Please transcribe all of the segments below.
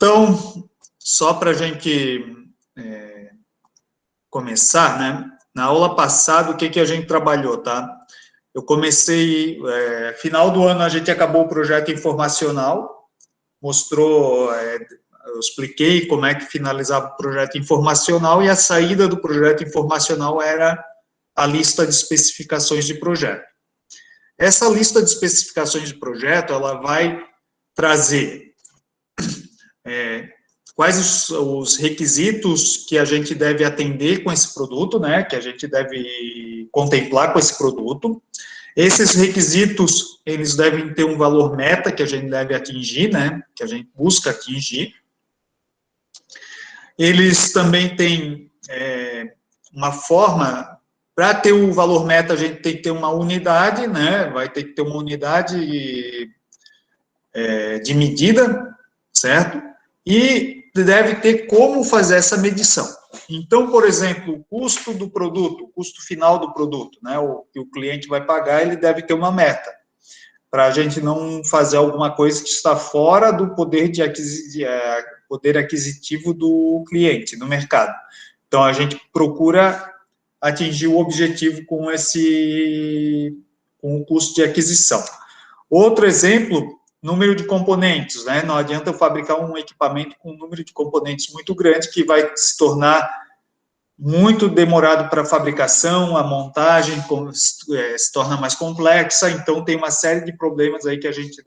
Então, só para a gente começar, né? Na aula passada, o que a gente trabalhou, tá? Eu comecei, final do ano a gente acabou o projeto informacional, mostrou, eu expliquei como é que finalizava o projeto informacional, e a saída do projeto informacional era a lista de especificações de projeto. Essa lista de especificações de projeto, ela vai trazer quais os requisitos que a gente deve atender com esse produto, né, que a gente deve contemplar com esse produto. Esses requisitos, eles devem ter um valor meta que a gente deve atingir, né, que a gente busca atingir. Eles também têm uma forma, para ter o valor meta, a gente tem que ter uma unidade, né, vai ter que ter uma unidade de medida, certo? E deve ter como fazer essa medição. Então, por exemplo, o custo do produto, o custo final do produto, né, o que o cliente vai pagar, ele deve ter uma meta, para a gente não fazer alguma coisa que está fora do poder aquisitivo do cliente no mercado. Então, a gente procura atingir o objetivo com o custo de aquisição. Outro exemplo, número de componentes, né? Não adianta eu fabricar um equipamento com um número de componentes muito grande, que vai se tornar muito demorado para a fabricação, a montagem se torna mais complexa, então tem uma série de problemas aí que a gente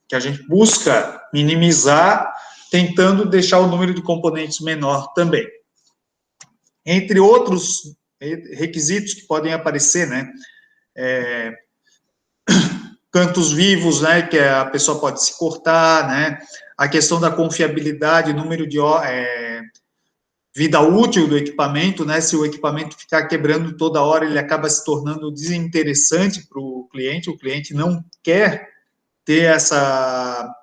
que a gente busca minimizar, tentando deixar o número de componentes menor também. Entre outros requisitos que podem aparecer, né? Cantos vivos, né, que a pessoa pode se cortar, né, a questão da confiabilidade, número de vida útil do equipamento, né, se o equipamento ficar quebrando toda hora, ele acaba se tornando desinteressante para o cliente não quer ter essa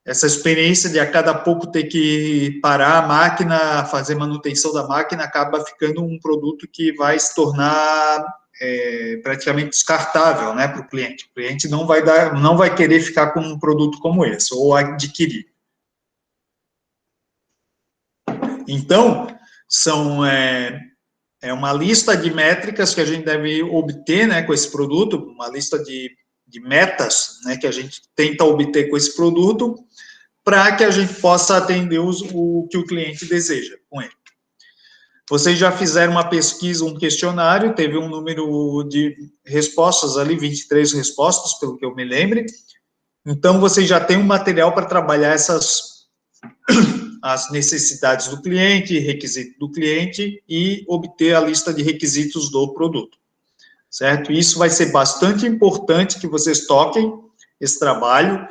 experiência de a cada pouco ter que parar a máquina, fazer manutenção da máquina, acaba ficando um produto que vai se tornar praticamente descartável, né, para o cliente. O cliente não vai querer ficar com um produto como esse, ou adquirir. Então, é uma lista de métricas que a gente deve obter, né, com esse produto, uma lista de metas, né, que a gente tenta obter com esse produto, para que a gente possa atender o que o cliente deseja com ele. Vocês já fizeram uma pesquisa, um questionário, teve um número de respostas ali, 23 respostas, pelo que eu me lembre. Então, vocês já têm um material para trabalhar as necessidades do cliente, requisito do cliente e obter a lista de requisitos do produto, certo? Isso vai ser bastante importante que vocês toquem esse trabalho.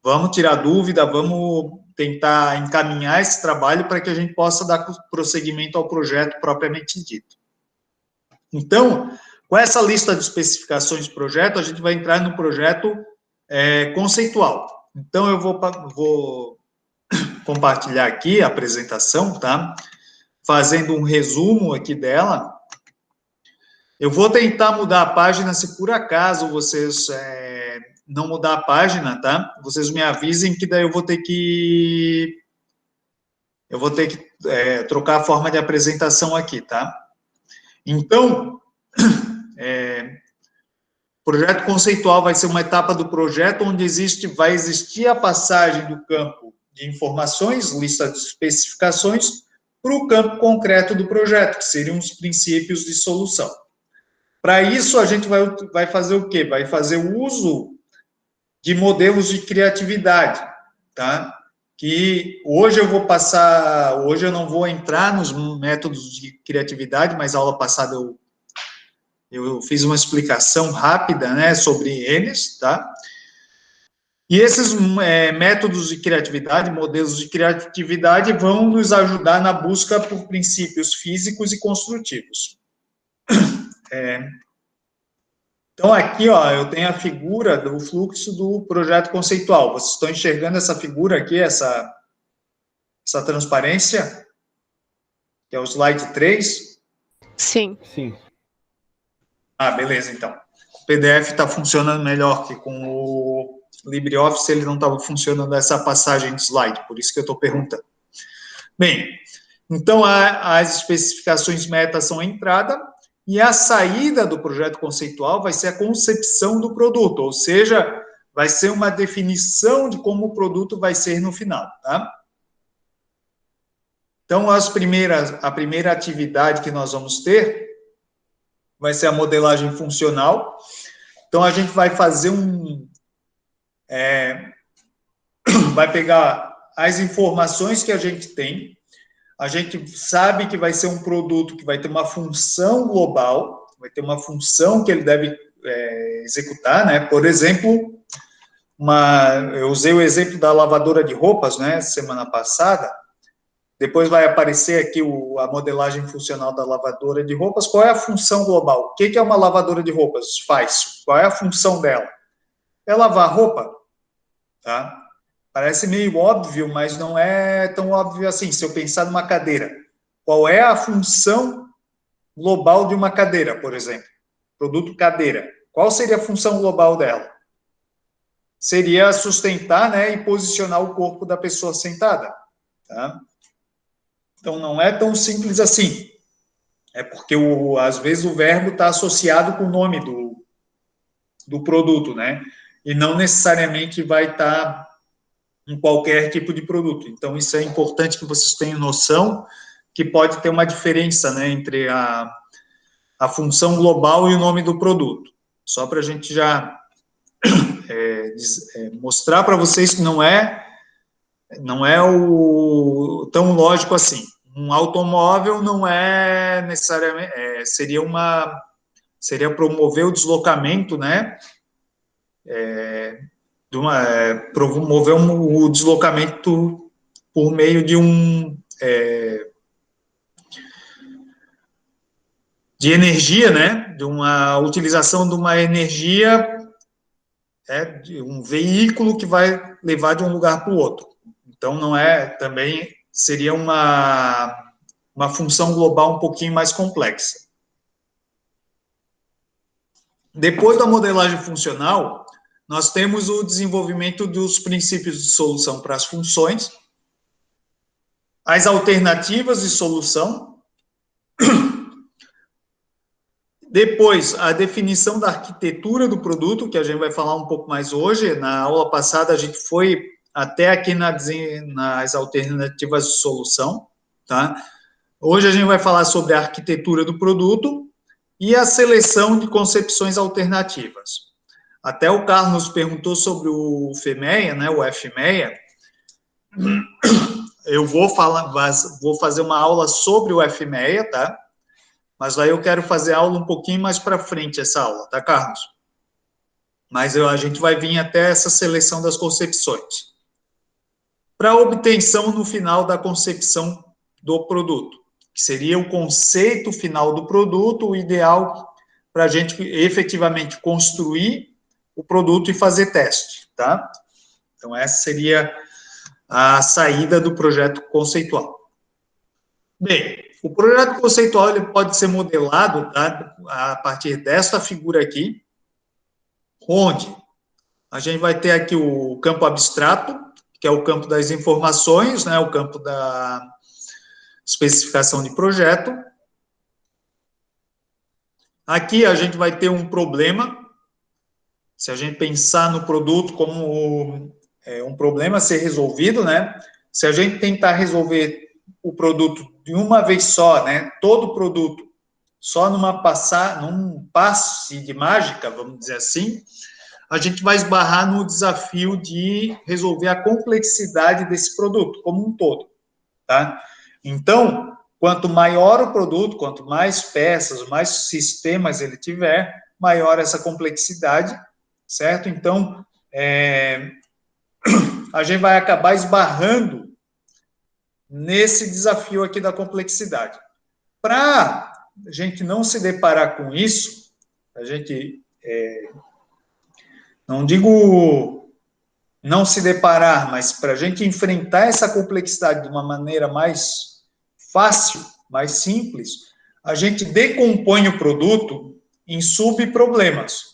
Vamos tirar dúvida, vamos tentar encaminhar esse trabalho para que a gente possa dar prosseguimento ao projeto propriamente dito. Então, com essa lista de especificações de projeto, a gente vai entrar no projeto conceitual. Então, eu vou compartilhar aqui a apresentação, tá? Fazendo um resumo aqui dela. Eu vou tentar mudar a página, se por acaso vocês não mudar a página, tá? Vocês me avisem que daí eu vou ter que trocar a forma de apresentação aqui, tá? Então, projeto conceitual vai ser uma etapa do projeto onde vai existir a passagem do campo de informações, lista de especificações, para o campo concreto do projeto, que seriam os princípios de solução. Para isso, a gente vai fazer o quê? Vai fazer o uso de modelos de criatividade, tá? Que hoje eu não vou entrar nos métodos de criatividade, mas a aula passada eu fiz uma explicação rápida, né, sobre eles, tá? E esses métodos de criatividade, modelos de criatividade, vão nos ajudar na busca por princípios físicos e construtivos. Então, aqui, ó, eu tenho a figura do fluxo do projeto conceitual. Vocês estão enxergando essa figura aqui, essa transparência? Que é o slide 3? Sim. Sim. Ah, beleza, então. O PDF está funcionando melhor que com LibreOffice ele não estava funcionando essa passagem de slide, por isso que eu estou perguntando. Bem, então as especificações meta são a entrada, e a saída do projeto conceitual vai ser a concepção do produto, ou seja, vai ser uma definição de como o produto vai ser no final, tá? Então, a primeira atividade que nós vamos ter vai ser a modelagem funcional. Então, a gente vai fazer vai pegar as informações que a gente tem, a gente sabe que vai ser um produto que vai ter uma função global, vai ter uma função que ele deve executar, né? Por exemplo, eu usei o exemplo da lavadora de roupas, né, semana passada. Depois vai aparecer aqui a modelagem funcional da lavadora de roupas. Qual é a função global? O que é uma lavadora de roupas? Faz. Qual é a função dela? É lavar roupa, tá? Parece meio óbvio, mas não é tão óbvio assim. Se eu pensar numa cadeira, qual é a função global de uma cadeira, por exemplo? Produto cadeira. Qual seria a função global dela? Seria sustentar, né, e posicionar o corpo da pessoa sentada, tá? Então, não é tão simples assim. É porque, às vezes, o verbo está associado com o nome do produto, né? E não necessariamente vai estar em qualquer tipo de produto. Então, isso é importante que vocês tenham noção que pode ter uma diferença, né, entre a função global e o nome do produto. Só para a gente já mostrar para vocês que não é tão lógico assim. Um automóvel não é necessariamente, seria promover o deslocamento, né, promover o deslocamento por meio de de energia, né, de uma utilização de uma energia, de um veículo que vai levar de um lugar para o outro. Então, não é, também seria uma função global um pouquinho mais complexa. Depois da modelagem funcional, nós temos o desenvolvimento dos princípios de solução para as funções, as alternativas de solução, depois a definição da arquitetura do produto, que a gente vai falar um pouco mais hoje. Na aula passada a gente foi até aqui nas alternativas de solução, tá? Hoje a gente vai falar sobre a arquitetura do produto e a seleção de concepções alternativas. Até o Carlos perguntou sobre o FMEA, né, o FMEA. Eu vou fazer uma aula sobre o FMEA, tá? Mas aí eu quero fazer aula um pouquinho mais para frente, essa aula, tá, Carlos? Mas a gente vai vir até essa seleção das concepções. Para a obtenção no final da concepção do produto, que seria o conceito final do produto, o ideal para a gente efetivamente construir o produto e fazer teste, tá? Então, essa seria a saída do projeto conceitual. Bem, o projeto conceitual ele pode ser modelado, tá, a partir desta figura aqui, onde a gente vai ter aqui o campo abstrato, que é o campo das informações, né, o campo da especificação de projeto. Aqui a gente vai ter um problema, se a gente pensar no produto como um problema a ser resolvido, né? Se a gente tentar resolver o produto de uma vez só, né? Todo o produto, só num passe de mágica, vamos dizer assim, a gente vai esbarrar no desafio de resolver a complexidade desse produto como um todo, tá? Então, quanto maior o produto, quanto mais peças, mais sistemas ele tiver, maior essa complexidade, certo? Então, a gente vai acabar esbarrando nesse desafio aqui da complexidade. Para a gente não se deparar com isso, a gente, não digo não se deparar, mas para a gente enfrentar essa complexidade de uma maneira mais fácil, mais simples, a gente decompõe o produto em subproblemas.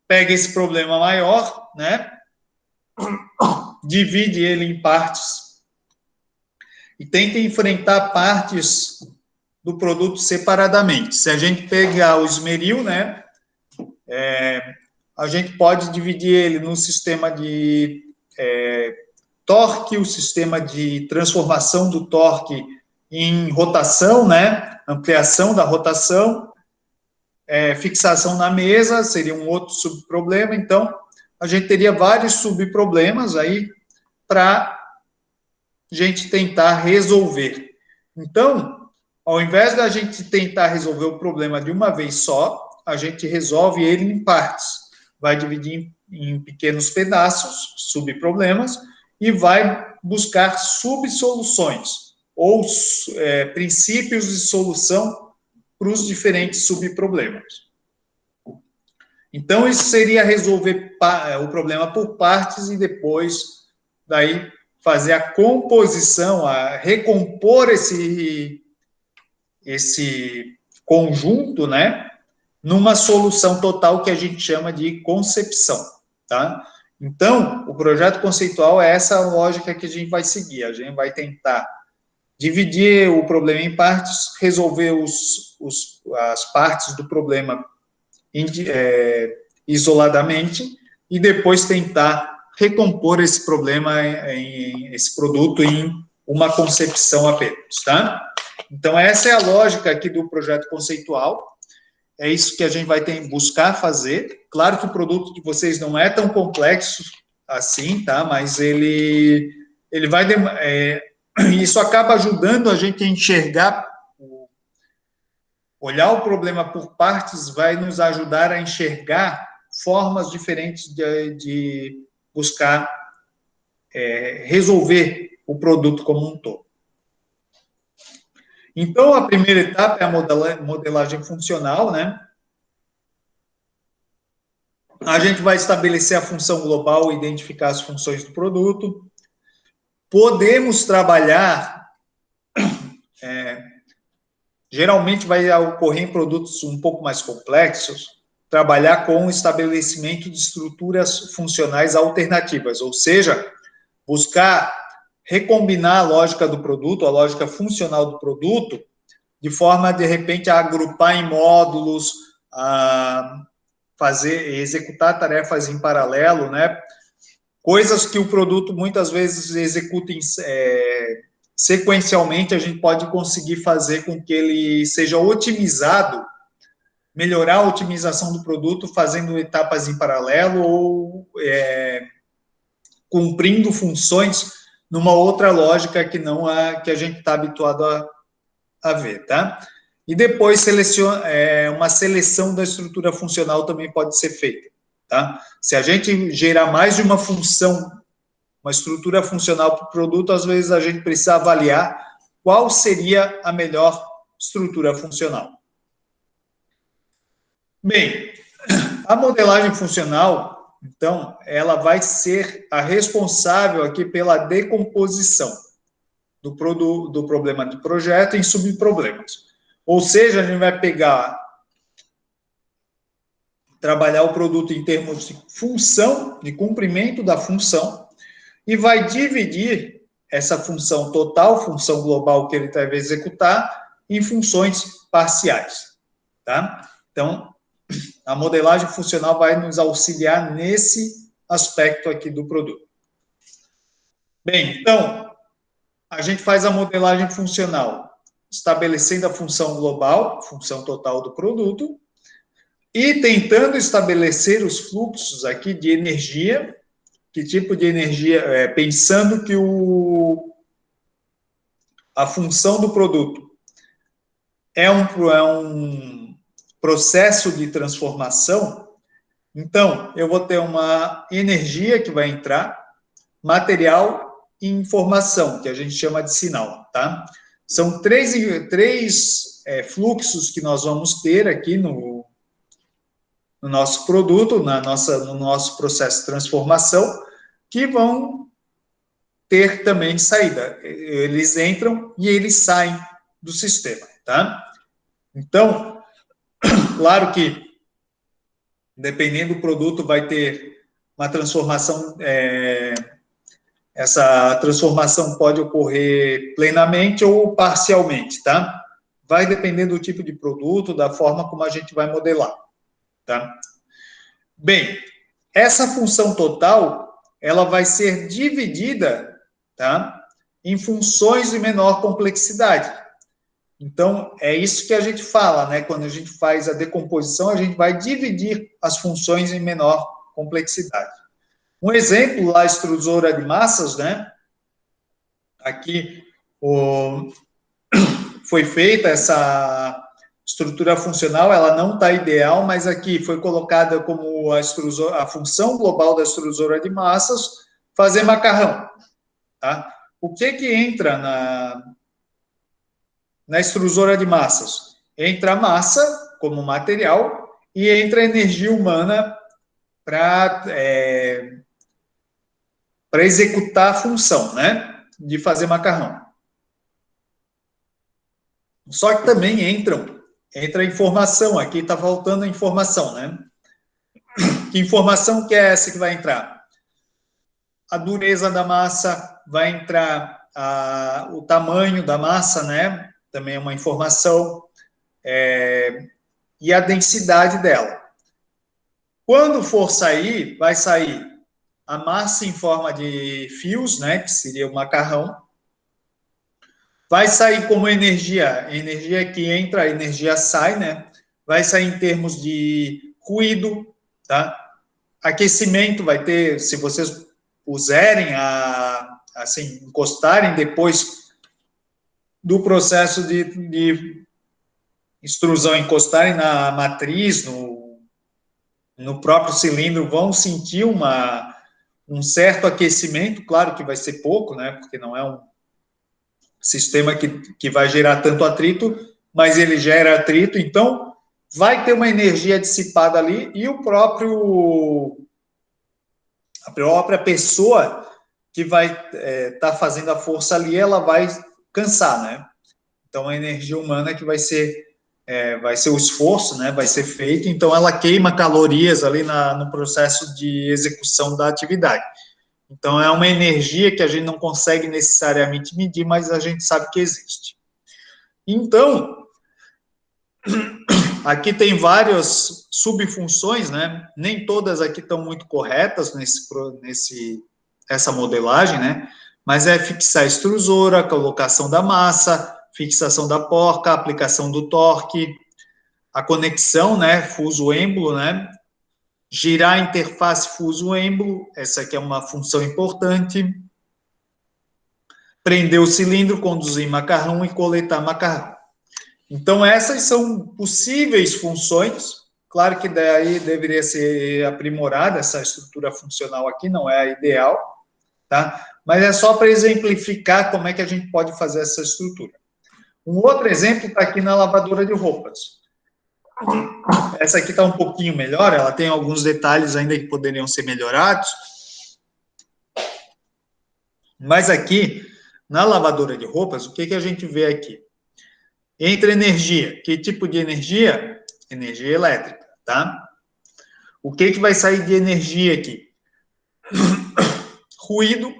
Pega esse problema maior, né? divide ele em partes e tenta enfrentar partes do produto separadamente. Se a gente pegar o esmeril, né, a gente pode dividir ele no sistema de torque, o sistema de transformação do torque em rotação, né, ampliação da rotação, fixação na mesa, seria um outro subproblema. Então, a gente teria vários subproblemas aí para a gente tentar resolver. Então, ao invés da gente tentar resolver o problema de uma vez só, a gente resolve ele em partes. Vai dividir em pequenos pedaços, subproblemas, e vai buscar subsoluções, ou princípios de solução para os diferentes subproblemas. Então, isso seria resolver o problema por partes e depois, daí, fazer a composição, a recompor esse conjunto, né, numa solução total que a gente chama de concepção, tá? Então, o projeto conceitual é essa lógica que a gente vai seguir. A gente vai tentar dividir o problema em partes, resolver as partes do problema isoladamente e depois tentar recompor esse problema, esse produto em uma concepção apenas, tá? Então, essa é a lógica aqui do projeto conceitual. É isso que a gente vai buscar fazer. Claro que o produto de vocês não é tão complexo assim, tá? Mas ele vai... isso acaba ajudando a gente a enxergar, olhar o problema por partes, vai nos ajudar a enxergar formas diferentes de buscar resolver o produto como um todo. Então, a primeira etapa é a modelagem funcional, né? A gente vai estabelecer a função global e identificar as funções do produto. Podemos trabalhar, geralmente vai ocorrer em produtos um pouco mais complexos, trabalhar com o estabelecimento de estruturas funcionais alternativas, ou seja, buscar recombinar a lógica do produto, a lógica funcional do produto, de forma, de repente, a agrupar em módulos, a executar tarefas em paralelo, né? Coisas que o produto muitas vezes executa sequencialmente, a gente pode conseguir fazer com que ele seja otimizado, melhorar a otimização do produto fazendo etapas em paralelo ou cumprindo funções numa outra lógica que não a que a gente está habituado a ver, tá? E depois uma seleção da estrutura funcional também pode ser feita, tá? Se a gente gerar mais de uma função, uma estrutura funcional para o produto, às vezes a gente precisa avaliar qual seria a melhor estrutura funcional. Bem, a modelagem funcional, então, ela vai ser a responsável aqui pela decomposição do problema do projeto em subproblemas. Ou seja, a gente vai trabalhar o produto em termos de função, de cumprimento da função, e vai dividir essa função total, função global que ele deve executar, em funções parciais, tá? Então, a modelagem funcional vai nos auxiliar nesse aspecto aqui do produto. Bem, então, a gente faz a modelagem funcional estabelecendo a função global, função total do produto, e tentando estabelecer os fluxos aqui de energia, que tipo de energia, pensando que a função do produto é um processo de transformação, então, eu vou ter uma energia que vai entrar, material e informação, que a gente chama de sinal, tá? São três fluxos que nós vamos ter aqui no nosso produto, no nosso processo de transformação, que vão ter também saída. Eles entram e eles saem do sistema, tá? Então, claro que, dependendo do produto, vai ter uma transformação, essa transformação pode ocorrer plenamente ou parcialmente, tá? Vai depender do tipo de produto, da forma como a gente vai modelar, tá? Bem, essa função total, ela vai ser dividida, tá? Em funções de menor complexidade. Então, é isso que a gente fala, né? Quando a gente faz a decomposição, a gente vai dividir as funções em menor complexidade. Um exemplo, lá, a extrusora de massas, né? Aqui foi feita essa estrutura funcional, ela não está ideal, mas aqui foi colocada como a função global da extrusora de massas, fazer macarrão. Tá? O que entra na extrusora de massas? Entra a massa como material e entra a energia humana para executar a função, né, de fazer macarrão. Só que também entra a informação, aqui está faltando a informação, né? Que informação que é essa que vai entrar? A dureza da massa, vai entrar o tamanho da massa, né? Também é uma informação, e a densidade dela. Quando for sair, vai sair a massa em forma de fios, né? Que seria o macarrão. Vai sair como energia, energia que entra, a energia sai, né? Vai sair em termos de ruído, tá? Aquecimento vai ter, se vocês puserem assim, encostarem depois do processo de extrusão, encostarem na matriz, no próprio cilindro, vão sentir um certo aquecimento, claro que vai ser pouco, né? Porque não é um sistema que vai gerar tanto atrito, mas ele gera atrito, então vai ter uma energia dissipada ali e a própria pessoa que vai estar fazendo a força ali, ela vai cansar, né? Então a energia humana que vai ser o esforço, né? Vai ser feito, então ela queima calorias ali no processo de execução da atividade. Então, é uma energia que a gente não consegue necessariamente medir, mas a gente sabe que existe. Então, aqui tem várias subfunções, né? Nem todas aqui estão muito corretas nessa modelagem, né? Mas é fixar a extrusora, colocação da massa, fixação da porca, aplicação do torque, a conexão, né? Fuso-êmbolo, né? Girar a interface fuso-êmbolo, essa aqui é uma função importante. Prender o cilindro, conduzir macarrão e coletar macarrão. Então, essas são possíveis funções. Claro que daí deveria ser aprimorada essa estrutura funcional aqui, não é a ideal, tá? Mas é só para exemplificar como é que a gente pode fazer essa estrutura. Um outro exemplo está aqui na lavadora de roupas. Essa aqui está um pouquinho melhor, ela tem alguns detalhes ainda que poderiam ser melhorados. Mas aqui, na lavadora de roupas, o que a gente vê aqui? Entra energia. Que tipo de energia? Energia elétrica, tá? O que vai sair de energia aqui? Ruído,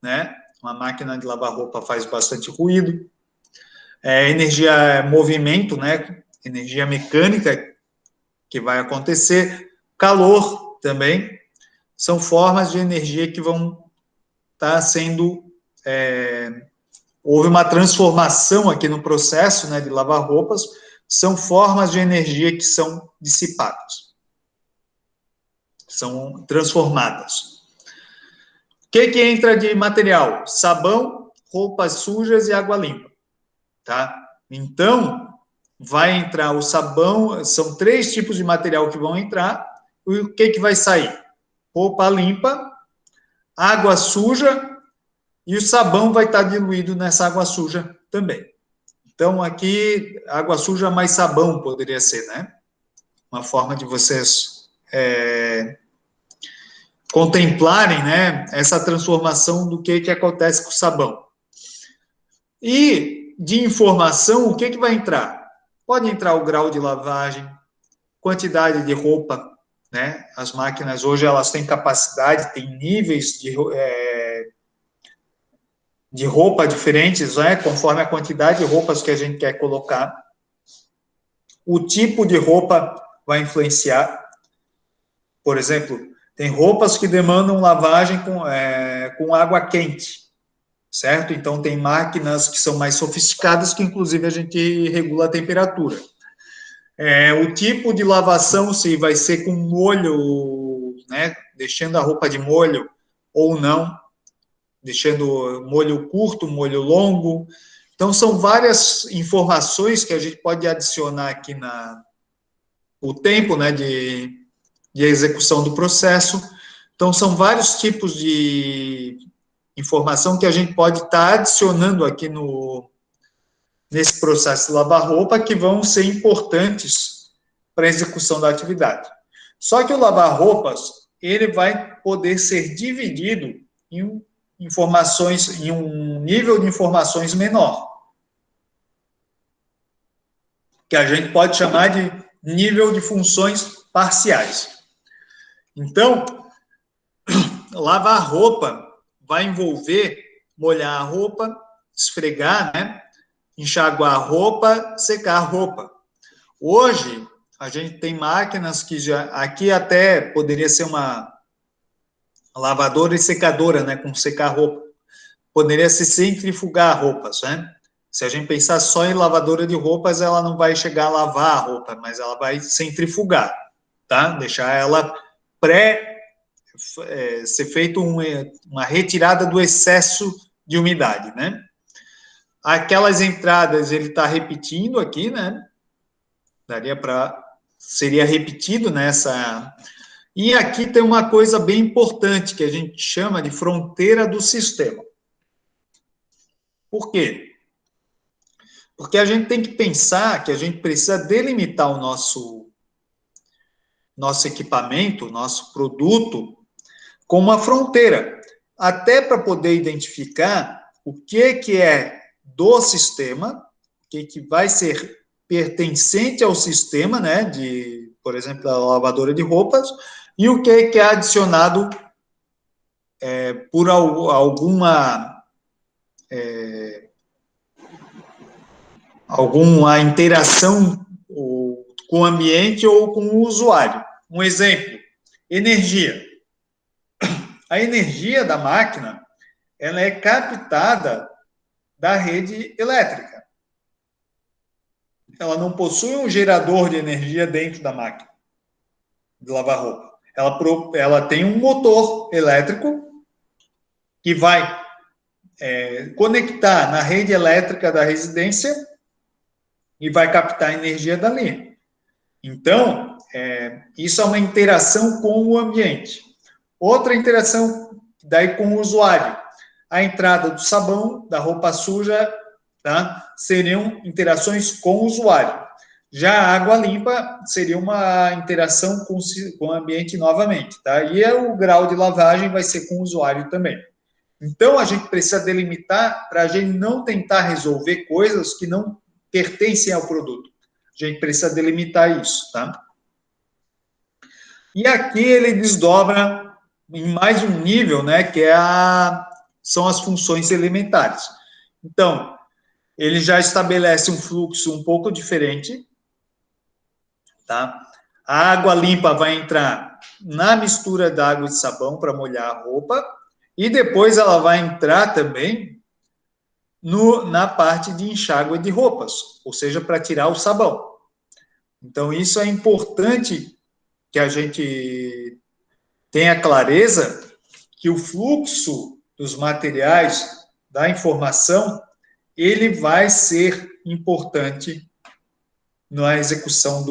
né? Uma máquina de lavar roupa faz bastante ruído. Energia movimento, né? Energia mecânica que vai acontecer. Calor também. São formas de energia que vão estar sendo... houve uma transformação aqui no processo, né, de lavar roupas, são formas de energia que são dissipadas, são transformadas. O que entra de material? Sabão, roupas sujas e água limpa, tá? Então, vai entrar o sabão, são 3 tipos de material que vão entrar, e o que vai sair? Roupa limpa, água suja, e o sabão vai estar diluído nessa água suja também. Então, aqui, água suja mais sabão poderia ser, né? Uma forma de vocês contemplarem, né, essa transformação do que acontece com o sabão. E de informação, o que vai entrar? Pode entrar o grau de lavagem, quantidade de roupa, né? As máquinas hoje, elas têm capacidade, têm níveis de roupa diferentes, né? Conforme a quantidade de roupas que a gente quer colocar. O tipo de roupa vai influenciar. Por exemplo, tem roupas que demandam lavagem com água quente, certo? Então, tem máquinas que são mais sofisticadas, que inclusive a gente regula a temperatura. O tipo de lavação, se vai ser com molho, né? Deixando a roupa de molho ou não, deixando molho curto, molho longo. Então, são várias informações que a gente pode adicionar aqui o tempo, né, de execução do processo. Então, são vários tipos de informação que a gente pode estar adicionando aqui nesse processo de lavar roupa, que vão ser importantes para a execução da atividade. Só que o lavar roupas, ele vai poder ser dividido em informações, em um nível de informações menor, que a gente pode chamar de nível de funções parciais. Então, lavar roupa vai envolver molhar a roupa, esfregar, né? Enxaguar a roupa, secar a roupa. Hoje, a gente tem máquinas que já... Aqui até poderia ser uma lavadora e secadora, né? Com secar roupa. Poderia se centrifugar roupas, né? Se a gente pensar só em lavadora de roupas, ela não vai chegar a lavar a roupa, mas ela vai centrifugar, tá? Deixar ela ser feito uma retirada do excesso de umidade, né? Aquelas entradas ele está repetindo aqui, né? Seria repetido nessa. E aqui tem uma coisa bem importante que a gente chama de fronteira do sistema. Por quê? Porque a gente tem que pensar que a gente precisa delimitar o nosso equipamento, nosso produto, com uma fronteira, até para poder identificar o que é do sistema, o que vai ser pertencente ao sistema, né, por exemplo, a lavadora de roupas, e o que é adicionado por alguma interação com o ambiente ou com o usuário. Um exemplo, energia. A energia da máquina, ela é captada da rede elétrica. Ela não possui um gerador de energia dentro da máquina de lavar roupa. Ela tem um motor elétrico que vai conectar na rede elétrica da residência e vai captar a energia dali. Então, isso é uma interação com o ambiente. Outra interação daí com o usuário. A entrada do sabão, da roupa suja, tá? Seriam interações com o usuário. Já a água limpa seria uma interação com o ambiente novamente, tá? E o grau de lavagem vai ser com o usuário também. Então, a gente precisa delimitar para a gente não tentar resolver coisas que não pertencem ao produto. A gente precisa delimitar isso, tá? E aqui ele desdobra em mais um nível, né, que são as funções elementares. Então, ele já estabelece um fluxo um pouco diferente, tá? A água limpa vai entrar na mistura da água e de sabão para molhar a roupa, e depois ela vai entrar também na parte de enxágue de roupas, ou seja, para tirar o sabão. Então, isso é importante que a gente tenha clareza que o fluxo dos materiais, da informação, ele vai ser importante na execução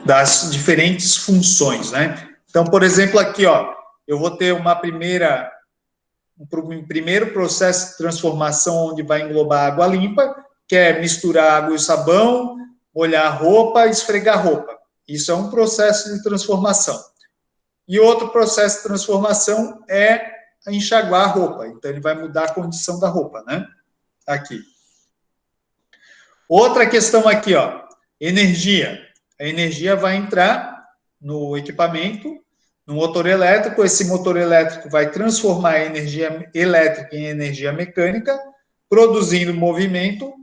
das diferentes funções, né? Então, por exemplo, aqui, ó, eu vou ter um primeiro processo de transformação onde vai englobar água limpa, que é misturar água e sabão, molhar a roupa, esfregar a roupa. Isso é um processo de transformação. E outro processo de transformação é enxaguar a roupa. Então, ele vai mudar a condição da roupa, né? Aqui. Outra questão aqui, ó. Energia. A energia vai entrar no equipamento, no motor elétrico. Esse motor elétrico vai transformar a energia elétrica em energia mecânica, produzindo movimento.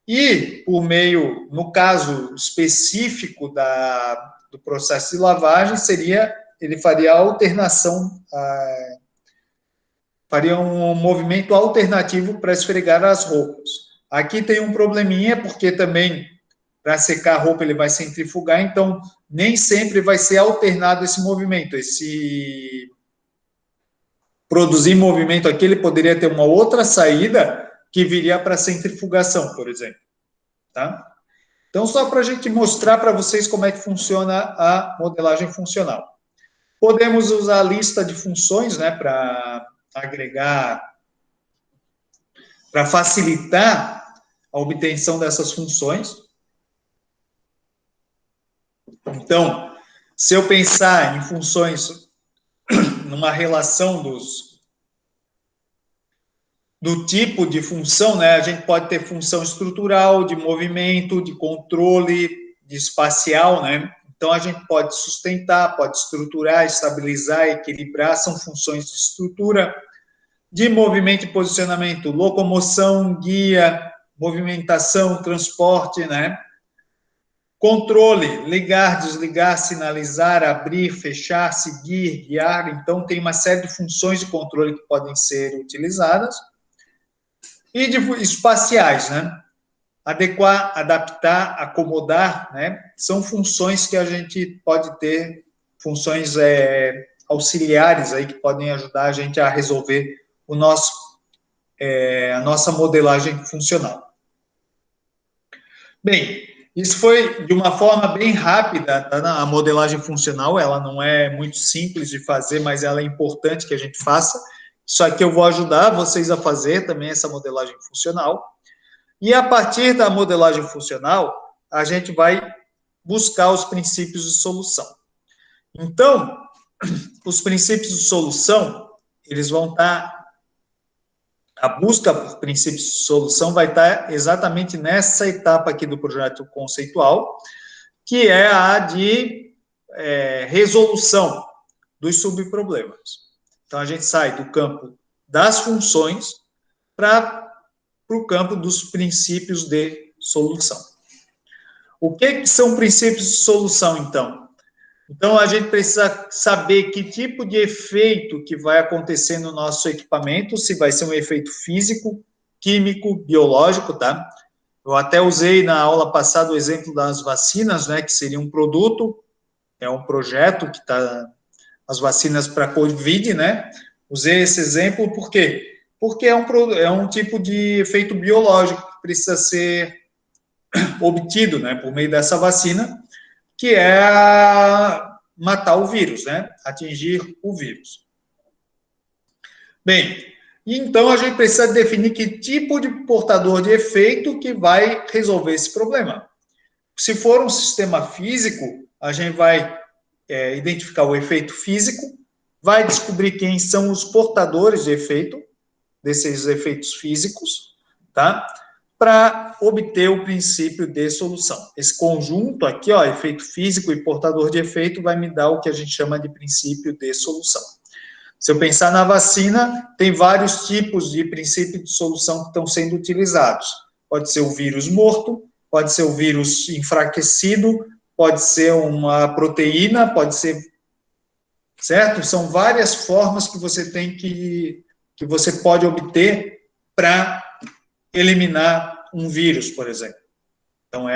E, por meio, no caso específico do processo de lavagem, ele faria a alternação, faria um movimento alternativo para esfregar as roupas. Aqui tem um probleminha, porque também, para secar a roupa, ele vai centrifugar, então, nem sempre vai ser alternado esse movimento. Esse produzir movimento aqui, ele poderia ter uma outra saída que viria para a centrifugação, por exemplo. Tá? Então, só para a gente mostrar para vocês como é que funciona a modelagem funcional. Podemos usar a lista de funções, né, para agregar, para facilitar a obtenção dessas funções. Então, se eu pensar em funções, numa relação do tipo de função, né, a gente pode ter função estrutural, de movimento, de controle, de espacial, né? Então, a gente pode sustentar, pode estruturar, estabilizar, equilibrar, são funções de estrutura, de movimento e posicionamento, locomoção, guia, movimentação, transporte, né? Controle, ligar, desligar, sinalizar, abrir, fechar, seguir, guiar. Então, tem uma série de funções de controle que podem ser utilizadas. E de espaciais, né? Adequar, adaptar, acomodar, né? São funções que a gente pode ter, funções auxiliares aí que podem ajudar a gente a resolver a nossa modelagem funcional. Bem, isso foi de uma forma bem rápida, tá? A modelagem funcional, ela não é muito simples de fazer, mas ela é importante que a gente faça. Isso aqui eu vou ajudar vocês a fazer também essa modelagem funcional. E a partir da modelagem funcional, a gente vai buscar os princípios de solução. Então, os princípios de solução, eles vão estar... A busca por princípios de solução vai estar exatamente nessa etapa aqui do projeto conceitual, que é a de resolução dos subproblemas. Então, a gente sai do campo das funções para o campo dos princípios de solução. O que são princípios de solução, então? Então, a gente precisa saber que tipo de efeito que vai acontecer no nosso equipamento, se vai ser um efeito físico, químico, biológico, tá? Eu até usei na aula passada o exemplo das vacinas, né, que seria um produto, é um projeto que está... As vacinas para Covid, né? Usei esse exemplo por quê? Porque é um tipo de efeito biológico que precisa ser obtido, né, por meio dessa vacina, que é matar o vírus, né, atingir o vírus. Bem, então a gente precisa definir que tipo de portador de efeito que vai resolver esse problema. Se for um sistema físico, a gente vai identificar o efeito físico, vai descobrir quem são os portadores de efeito, desses efeitos físicos, tá? Para obter o princípio de solução. Esse conjunto aqui, ó, efeito físico e portador de efeito, vai me dar o que a gente chama de princípio de solução. Se eu pensar na vacina, tem vários tipos de princípio de solução que estão sendo utilizados. Pode ser o vírus morto, pode ser o vírus enfraquecido, pode ser uma proteína, pode ser... Certo? São várias formas que você tem que você pode obter para eliminar um vírus, por exemplo. Então,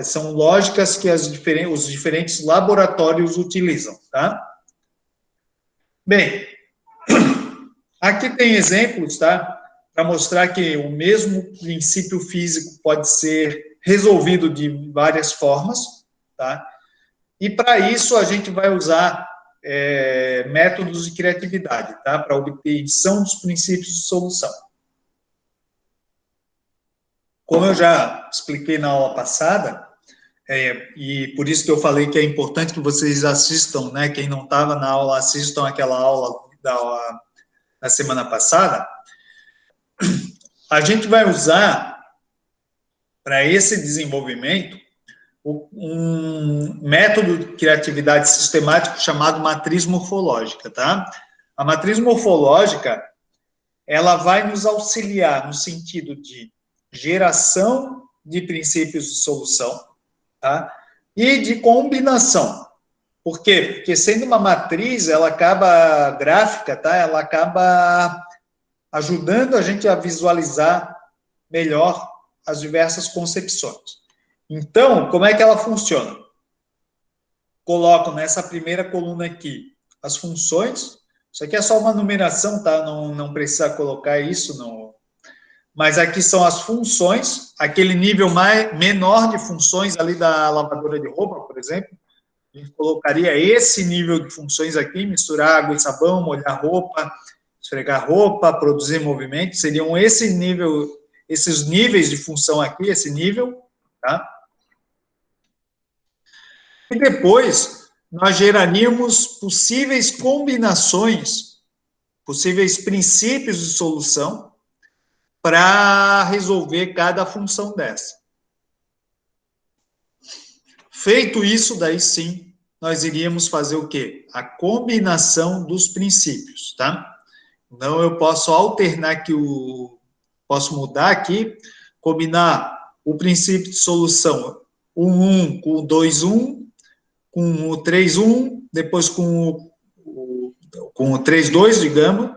são lógicas que os diferentes laboratórios utilizam, tá? Bem, aqui tem exemplos, tá? Para mostrar que o mesmo princípio físico pode ser resolvido de várias formas, tá? E para isso a gente vai usar métodos de criatividade, tá? Para obtenção dos princípios de solução. Como eu já expliquei na aula passada, e por isso que eu falei que é importante que vocês assistam, né? Quem não estava na aula, assistam aquela aula da semana passada. A gente vai usar, para esse desenvolvimento, um método de criatividade sistemático chamado matriz morfológica, tá? A matriz morfológica, ela vai nos auxiliar no sentido de geração de princípios de solução, tá? E de combinação. Por quê? Porque sendo uma matriz, ela acaba gráfica, tá? Ela acaba ajudando a gente a visualizar melhor as diversas concepções. Então, como é que ela funciona? Coloco nessa primeira coluna aqui as funções. Isso aqui é só uma numeração, tá? Não precisa colocar isso, não. Mas aqui são as funções, aquele nível menor de funções ali da lavadora de roupa, por exemplo. A gente colocaria esse nível de funções aqui, misturar água e sabão, molhar roupa, esfregar roupa, produzir movimento, seriam esse nível, esses níveis de função aqui, esse nível, tá? E depois, nós geraríamos possíveis combinações, possíveis princípios de solução para resolver cada função dessa. Feito isso, daí sim, nós iríamos fazer o quê? A combinação dos princípios, tá? Então, eu posso alternar aqui posso mudar aqui, combinar o princípio de solução 1, com o 2, 1, com o 3, 1, depois com o 3, 2, digamos,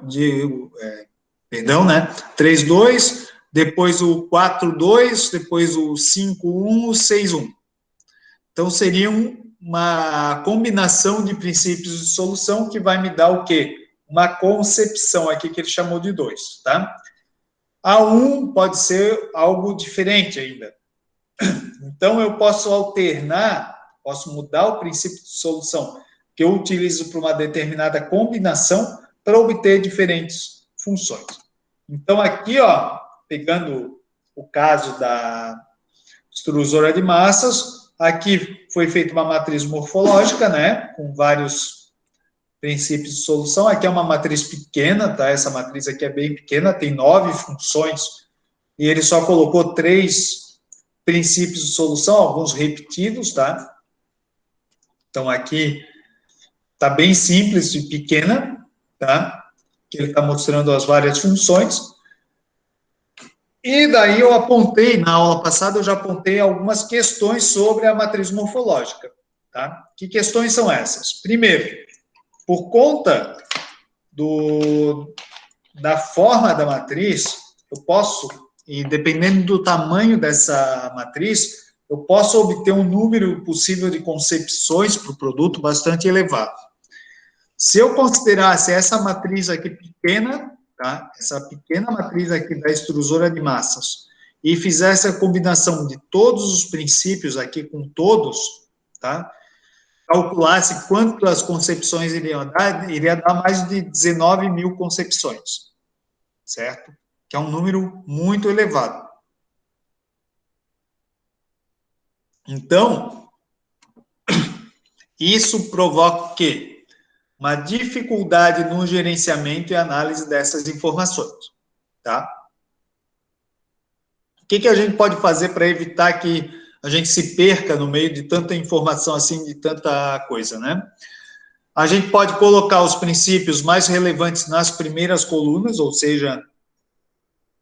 perdão, né? 3, 2, depois o 4, 2, depois o 5, 1, o 6, 1. Então, seria uma combinação de princípios de solução que vai me dar o quê? Uma concepção aqui que ele chamou de 2, tá? A 1 pode ser algo diferente ainda. Então, eu posso alternar, posso mudar o princípio de solução que eu utilizo para uma determinada combinação para obter diferentes funções. Então, aqui, ó, pegando o caso da extrusora de massas, aqui foi feita uma matriz morfológica, né, com vários princípios de solução. Aqui é uma matriz pequena, tá? Essa matriz aqui é bem pequena, tem 9 funções, e ele só colocou 3 princípios de solução, alguns repetidos, tá? Então, aqui tá bem simples e pequena, tá? Que ele está mostrando as várias funções. E daí eu apontei, na aula passada, eu já apontei algumas questões sobre a matriz morfológica, tá? Que questões são essas? Primeiro, por conta da forma da matriz, eu posso, e dependendo do tamanho dessa matriz, eu posso obter um número possível de concepções para o produto bastante elevado. Se eu considerasse essa matriz aqui pequena, tá? Essa pequena matriz aqui da extrusora de massas, e fizesse a combinação de todos os princípios aqui com todos, tá? Calculasse quantas concepções iriam dar, iria dar mais de 19 mil concepções, certo? Que é um número muito elevado. Então, isso provoca o quê? Uma dificuldade no gerenciamento e análise dessas informações, tá? O que a gente pode fazer para evitar que a gente se perca no meio de tanta informação assim, de tanta coisa, né? A gente pode colocar os princípios mais relevantes nas primeiras colunas, ou seja,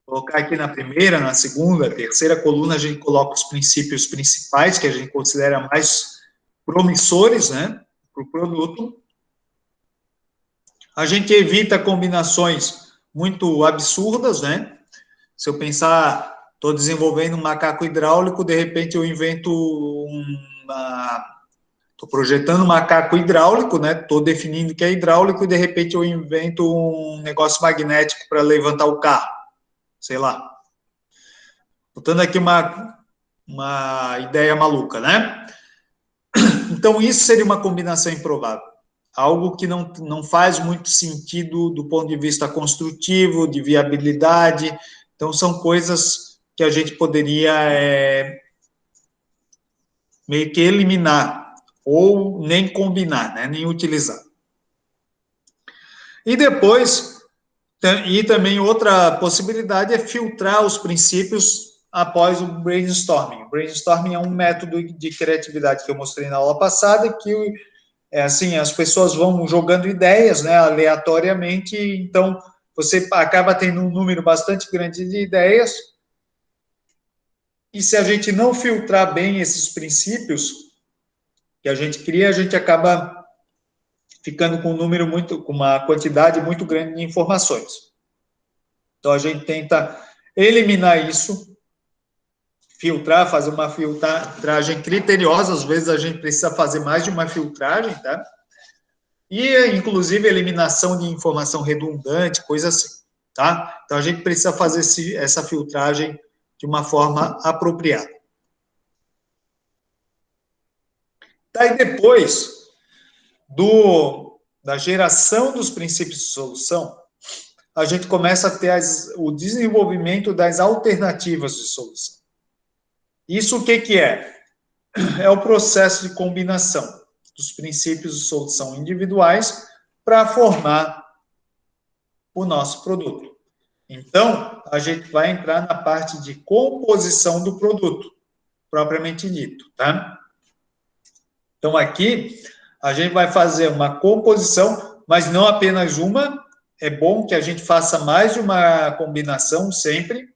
colocar aqui na primeira, na segunda, terceira coluna, a gente coloca os princípios principais, que a gente considera mais promissores, né, para o produto. A gente evita combinações muito absurdas, né? Se eu pensar, estou desenvolvendo um macaco hidráulico, de repente eu invento estou projetando um macaco hidráulico, né? Estou definindo que é hidráulico e de repente eu invento um negócio magnético para levantar o carro. Sei lá. Botando aqui uma ideia maluca, né? Então, isso seria uma combinação improvável. Algo que não faz muito sentido do ponto de vista construtivo, de viabilidade. Então, são coisas que a gente poderia meio que eliminar, ou nem combinar, né? Nem utilizar. E depois, e também outra possibilidade é filtrar os princípios após o brainstorming. O brainstorming é um método de criatividade que eu mostrei na aula passada, que assim, as pessoas vão jogando ideias, né, aleatoriamente, então você acaba tendo um número bastante grande de ideias, e se a gente não filtrar bem esses princípios que a gente cria, a gente acaba ficando com com uma quantidade muito grande de informações. Então, a gente tenta eliminar isso, filtrar, fazer uma filtragem criteriosa, às vezes a gente precisa fazer mais de uma filtragem, tá? E, inclusive, eliminação de informação redundante, coisa assim, tá? Então, a gente precisa fazer essa filtragem de uma forma apropriada. Tá, e depois da geração dos princípios de solução, a gente começa a ter o desenvolvimento das alternativas de solução. Isso o que é? É o processo de combinação dos princípios de solução individuais para formar o nosso produto. Então, a gente vai entrar na parte de composição do produto, propriamente dito, tá? Então, aqui, a gente vai fazer uma composição, mas não apenas uma. É bom que a gente faça mais de uma combinação sempre,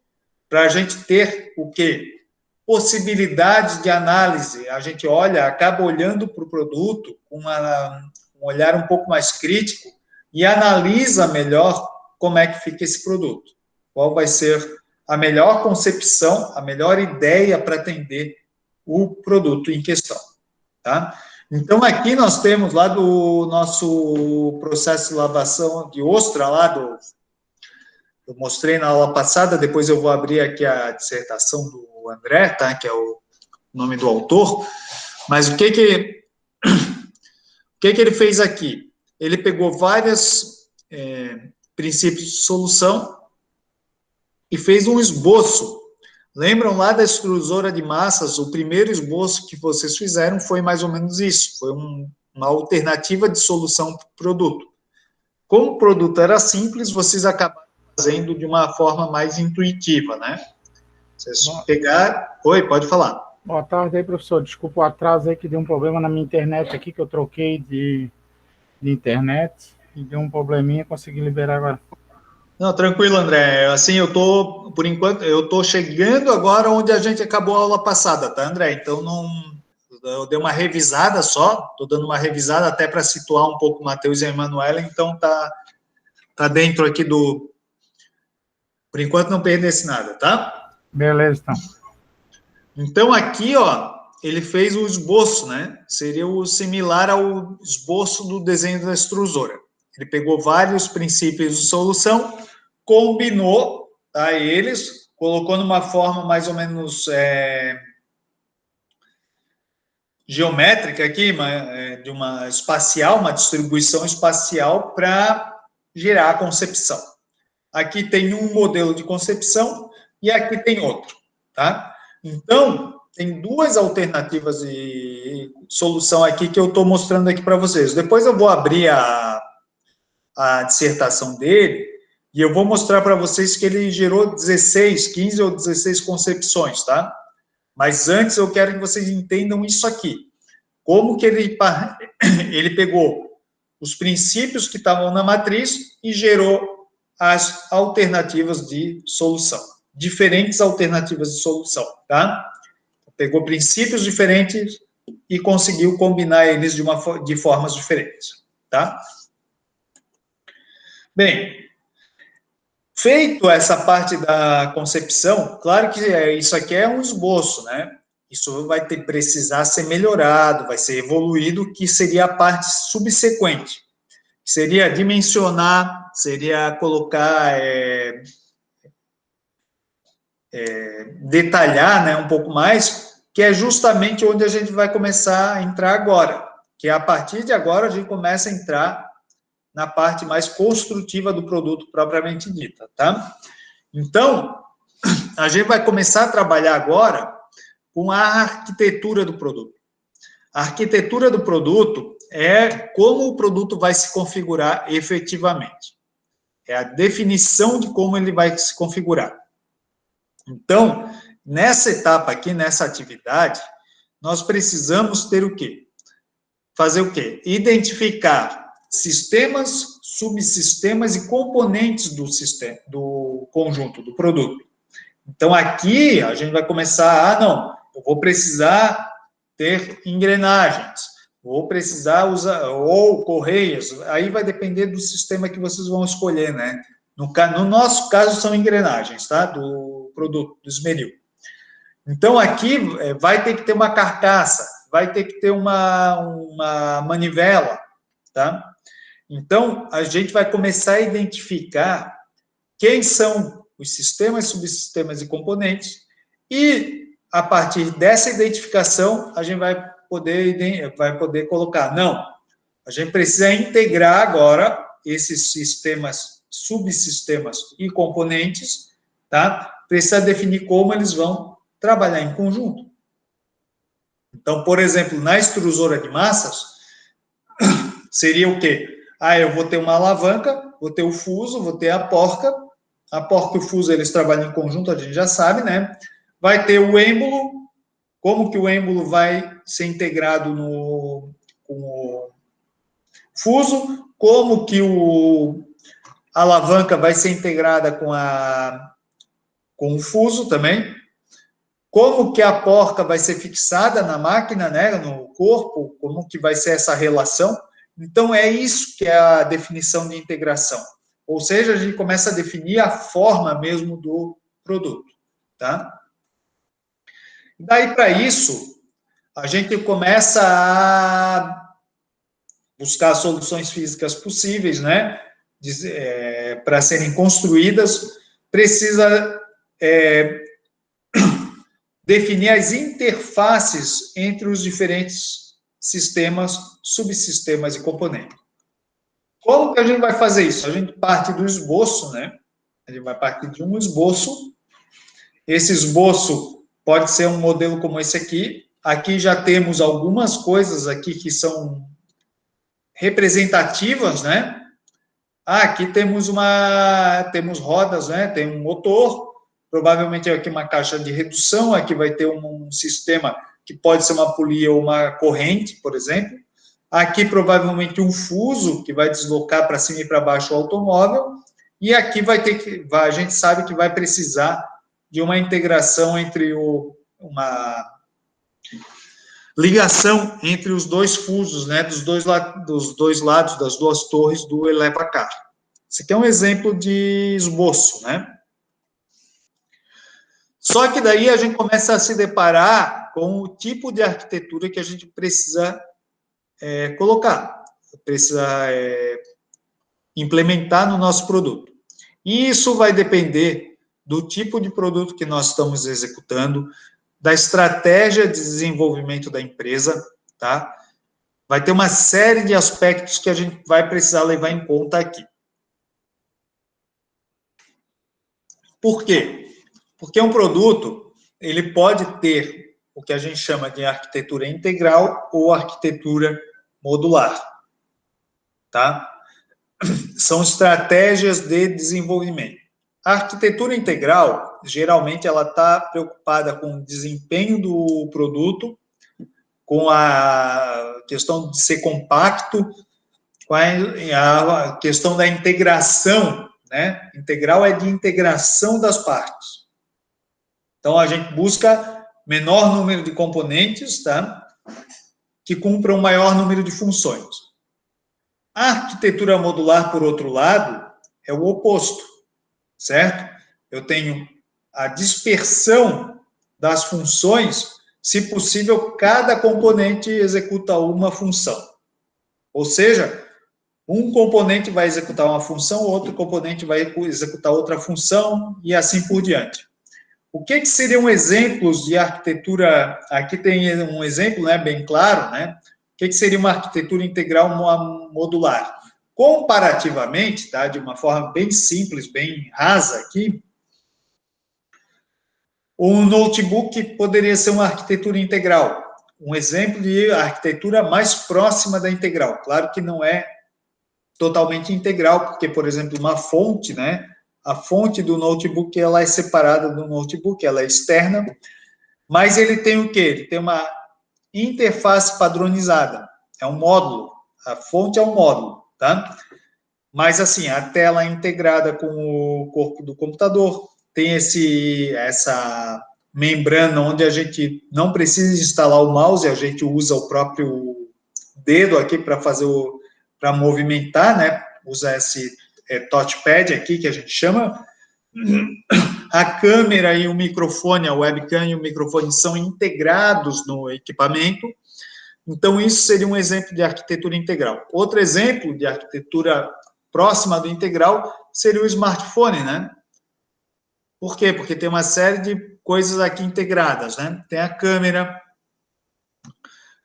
para a gente ter o quê? Possibilidades de análise. A gente acaba olhando para o produto com um olhar um pouco mais crítico e analisa melhor como é que fica esse produto. Qual vai ser a melhor concepção, a melhor ideia para atender o produto em questão, tá? Então, aqui nós temos lá do nosso processo de lavação de ostra, eu mostrei na aula passada, depois eu vou abrir aqui a dissertação do André, tá? Que é o nome do autor. Mas o que ele fez aqui? Ele pegou vários princípios de solução e fez um esboço. Lembram lá da extrusora de massas? O primeiro esboço que vocês fizeram foi mais ou menos isso. Foi uma alternativa de solução para o produto. Como o produto era simples, vocês acabaram fazendo de uma forma mais intuitiva, né? Vocês pegar... Oi, pode falar. Boa tarde aí, professor. Desculpa o atraso aí, que deu um problema na minha internet aqui, que eu troquei de internet e deu um probleminha, consegui liberar agora. Não, tranquilo, André. Assim, por enquanto, eu tô chegando agora onde a gente acabou a aula passada, tá, André? Então, eu dei uma revisada só, tô dando uma revisada até para situar um pouco o Matheus e a Emanuela, então tá dentro aqui por enquanto não perdesse nada, tá? Beleza, então. Então, aqui, ele fez o esboço, né? Seria o similar ao esboço do desenho da extrusora. Ele pegou vários princípios de solução, combinou eles, colocou numa forma mais ou menos geométrica aqui, de uma espacial, uma distribuição espacial para gerar a concepção. Aqui tem um modelo de concepção e aqui tem outro, tá? Então, tem duas alternativas de solução aqui que eu estou mostrando aqui para vocês. Depois eu vou abrir a dissertação dele e eu vou mostrar para vocês que ele gerou 15 ou 16 concepções, tá? Mas antes eu quero que vocês entendam isso aqui. Como que ele pegou os princípios que estavam na matriz e gerou as alternativas de solução. Diferentes alternativas de solução, tá? Pegou princípios diferentes e conseguiu combinar eles de formas diferentes, tá? Bem, feito essa parte da concepção, claro que isso aqui é um esboço, né? Isso vai precisar ser melhorado, vai ser evoluído, que seria a parte subsequente. Seria dimensionar, seria colocar, detalhar, né, um pouco mais, que é justamente onde a gente vai começar a entrar agora, que a partir de agora a gente começa a entrar na parte mais construtiva do produto propriamente dita, tá? Então, a gente vai começar a trabalhar agora com a arquitetura do produto. A arquitetura do produto é como o produto vai se configurar efetivamente. É a definição de como ele vai se configurar. Então, nessa etapa aqui, nessa atividade, nós precisamos ter o quê? Fazer o quê? Identificar sistemas, subsistemas e componentes do sistema, do conjunto, do produto. Então, aqui, a gente vai começar, não, eu vou precisar ter engrenagens, vou precisar usar, ou correias, aí vai depender do sistema que vocês vão escolher, né? No nosso caso, são engrenagens, tá? Do produto, do esmeril. Então, aqui vai ter que ter uma carcaça, vai ter que ter uma manivela, tá? Então, a gente vai começar a identificar quem são os sistemas, subsistemas e componentes, e, a partir dessa identificação, a gente vai poder colocar, não, a gente precisa integrar agora esses sistemas, subsistemas e componentes, tá? Precisa definir como eles vão trabalhar em conjunto. Então, por exemplo, na extrusora de massas, seria o quê? Eu vou ter uma alavanca, vou ter o fuso, vou ter a porca e o fuso, eles trabalham em conjunto, a gente já sabe, né? Vai ter o êmbolo, como que o êmbolo vai ser integrado com o fuso, como que a alavanca vai ser integrada com o fuso também, como que a porca vai ser fixada na máquina, né, no corpo, como que vai ser essa relação. Então, é isso que é a definição de integração. Ou seja, a gente começa a definir a forma mesmo do produto, tá? Daí, para isso, a gente começa a buscar soluções físicas possíveis, né, para serem construídas, precisa definir as interfaces entre os diferentes sistemas, subsistemas e componentes. Como que a gente vai fazer isso? A gente parte do esboço, né? A gente vai partir de um esboço. Esse esboço pode ser um modelo como esse aqui. Aqui já temos algumas coisas aqui que são representativas, né? Aqui temos rodas, né? Tem um motor, provavelmente aqui uma caixa de redução, aqui vai ter um sistema que pode ser uma polia ou uma corrente, por exemplo. Aqui provavelmente um fuso que vai deslocar para cima e para baixo o automóvel. E aqui a gente sabe que vai precisar de uma integração uma ligação entre os dois fusos, né, dos dois lados, das duas torres do elevacar. Esse aqui é um exemplo de esboço, né? Só que daí a gente começa a se deparar com o tipo de arquitetura que a gente precisa colocar, precisa implementar no nosso produto. E isso vai depender do tipo de produto que nós estamos executando, da estratégia de desenvolvimento da empresa, tá? Vai ter uma série de aspectos que a gente vai precisar levar em conta aqui. Por quê? Porque um produto, ele pode ter o que a gente chama de arquitetura integral ou arquitetura modular, tá? São estratégias de desenvolvimento. A arquitetura integral, geralmente, ela está preocupada com o desempenho do produto, com a questão de ser compacto, com a questão da integração, né? Integral é de integração das partes. Então, a gente busca menor número de componentes, tá? Que cumpram um maior número de funções. A arquitetura modular, por outro lado, é o oposto, certo? Eu tenho a dispersão das funções, se possível, cada componente executa uma função. Ou seja, um componente vai executar uma função, outro componente vai executar outra função, e assim por diante. O que seriam exemplos de arquitetura? Aqui tem um exemplo, né, bem claro, né? O que seria uma arquitetura integral modular? Comparativamente, tá, de uma forma bem simples, bem rasa aqui, um notebook poderia ser uma arquitetura integral. Um exemplo de arquitetura mais próxima da integral. Claro que não é totalmente integral, porque, por exemplo, uma fonte, né, a fonte do notebook, ela é separada do notebook, ela é externa, mas ele tem o quê? Ele tem uma interface padronizada, é um módulo, a fonte é um módulo, tá? Mas, assim, a tela é integrada com o corpo do computador, tem essa membrana onde a gente não precisa instalar o mouse, a gente usa o próprio dedo aqui para para movimentar, né? Usa esse touchpad aqui que a gente chama. A câmera e o microfone, a webcam e o microfone são integrados no equipamento. Então, isso seria um exemplo de arquitetura integral. Outro exemplo de arquitetura próxima do integral seria o smartphone, né? Por quê? Porque tem uma série de coisas aqui integradas, né? Tem a câmera,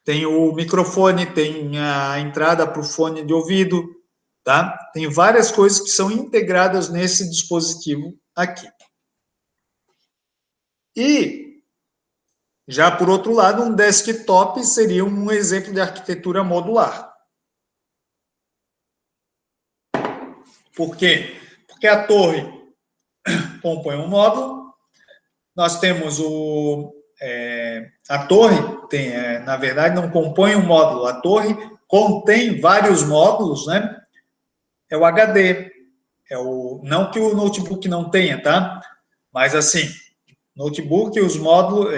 tem o microfone, tem a entrada para o fone de ouvido, tá? Tem várias coisas que são integradas nesse dispositivo aqui. E, já por outro lado, um desktop seria um exemplo de arquitetura modular. Por quê? Porque a torre compõe um módulo, nós temos a torre, na verdade, não compõe um módulo, a torre contém vários módulos, né? É o HD, não que o notebook não tenha, tá? Mas, assim, notebook, os módulos,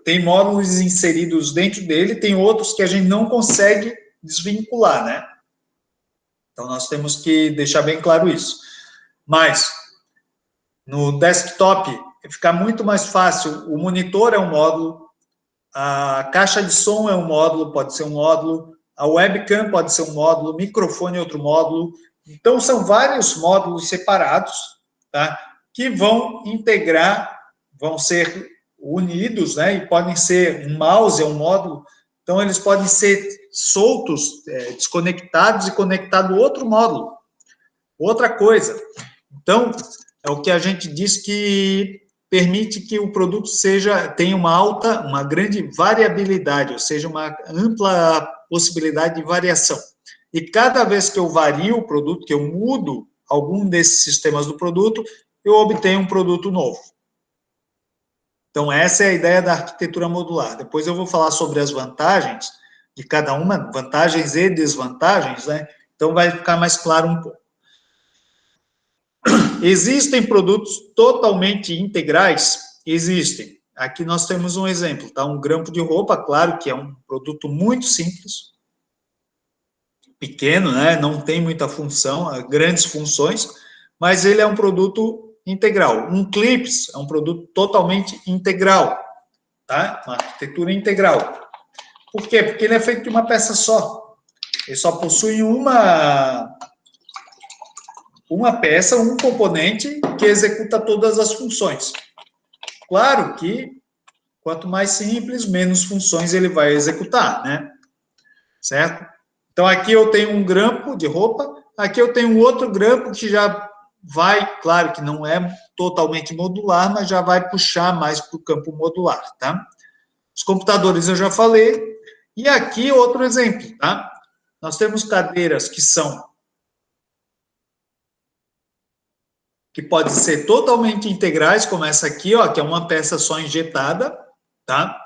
tem módulos inseridos dentro dele, tem outros que a gente não consegue desvincular, né? Então, nós temos que deixar bem claro isso. Mas, no desktop, fica muito mais fácil. O monitor é um módulo, a caixa de som é um módulo, pode ser um módulo, a webcam pode ser um módulo, o microfone é outro módulo. Então, são vários módulos separados, tá? Que vão integrar, vão ser unidos, né? E podem ser, um mouse é um módulo, então eles podem ser soltos, desconectados e conectados a outro módulo. Outra coisa. Então, é o que a gente diz que permite que o produto tenha uma grande variabilidade, ou seja, uma ampla possibilidade de variação. E cada vez que eu vario o produto, que eu mudo algum desses sistemas do produto, eu obtenho um produto novo. Então, essa é a ideia da arquitetura modular. Depois eu vou falar sobre as vantagens de cada uma, vantagens e desvantagens, né? Então, vai ficar mais claro um pouco. Existem produtos totalmente integrais? Existem. Aqui nós temos um exemplo, tá? Um grampo de roupa, claro que é um produto muito simples, pequeno, né? Não tem muita função, grandes funções, mas ele é um produto integral. Um clips é um produto totalmente integral, tá? Uma arquitetura integral. Por quê? Porque ele é feito de uma peça só. Ele só possui uma peça, um componente que executa todas as funções. Claro que quanto mais simples, menos funções ele vai executar, né? Certo? Então, aqui eu tenho um grampo de roupa, aqui eu tenho outro grampo que já vai, claro que não é totalmente modular, mas já vai puxar mais para o campo modular, tá? Os computadores eu já falei, e aqui outro exemplo, tá? Nós temos cadeiras que podem ser totalmente integrais, como essa aqui, ó, que é uma peça só injetada, tá?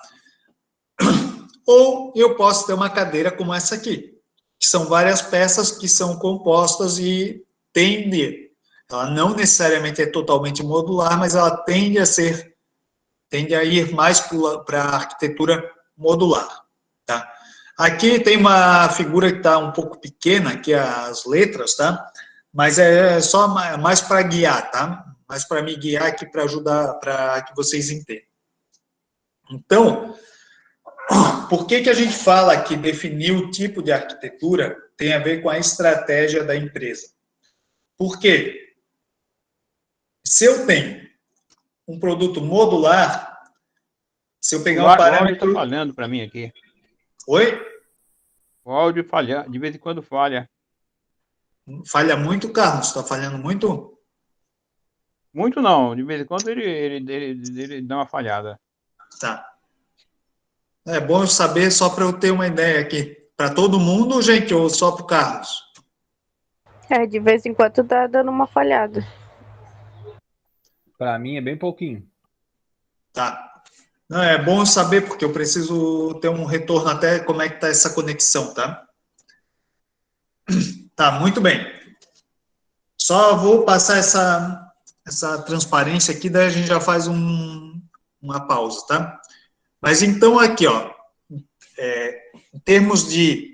Ou eu posso ter uma cadeira como essa aqui, que são várias peças que são compostas e ela não necessariamente é totalmente modular, mas ela tende a ir mais para a arquitetura modular, tá? Aqui tem uma figura que está um pouco pequena, aqui as letras, tá? Mas é só mais para guiar, tá? Mais para me guiar aqui, para ajudar, para que vocês entendam. Então, por que a gente fala que definir o tipo de arquitetura tem a ver com a estratégia da empresa? Por quê? Se eu tenho um produto modular, se eu pegar um parâmetro... O áudio está falhando para mim aqui. Oi? O áudio falha, de vez em quando falha. Falha muito, Carlos? Está falhando muito? Muito não, de vez em quando ele dá uma falhada. Tá. É bom eu saber só para eu ter uma ideia aqui. Para todo mundo, gente, ou só para o Carlos? De vez em quando tá dando uma falhada. Para mim é bem pouquinho. Tá. Não, é bom saber, porque eu preciso ter um retorno até como é que está essa conexão, tá? Tá, muito bem. Só vou passar essa transparência aqui, daí a gente já faz uma pausa, tá? Mas então aqui, ó, em termos de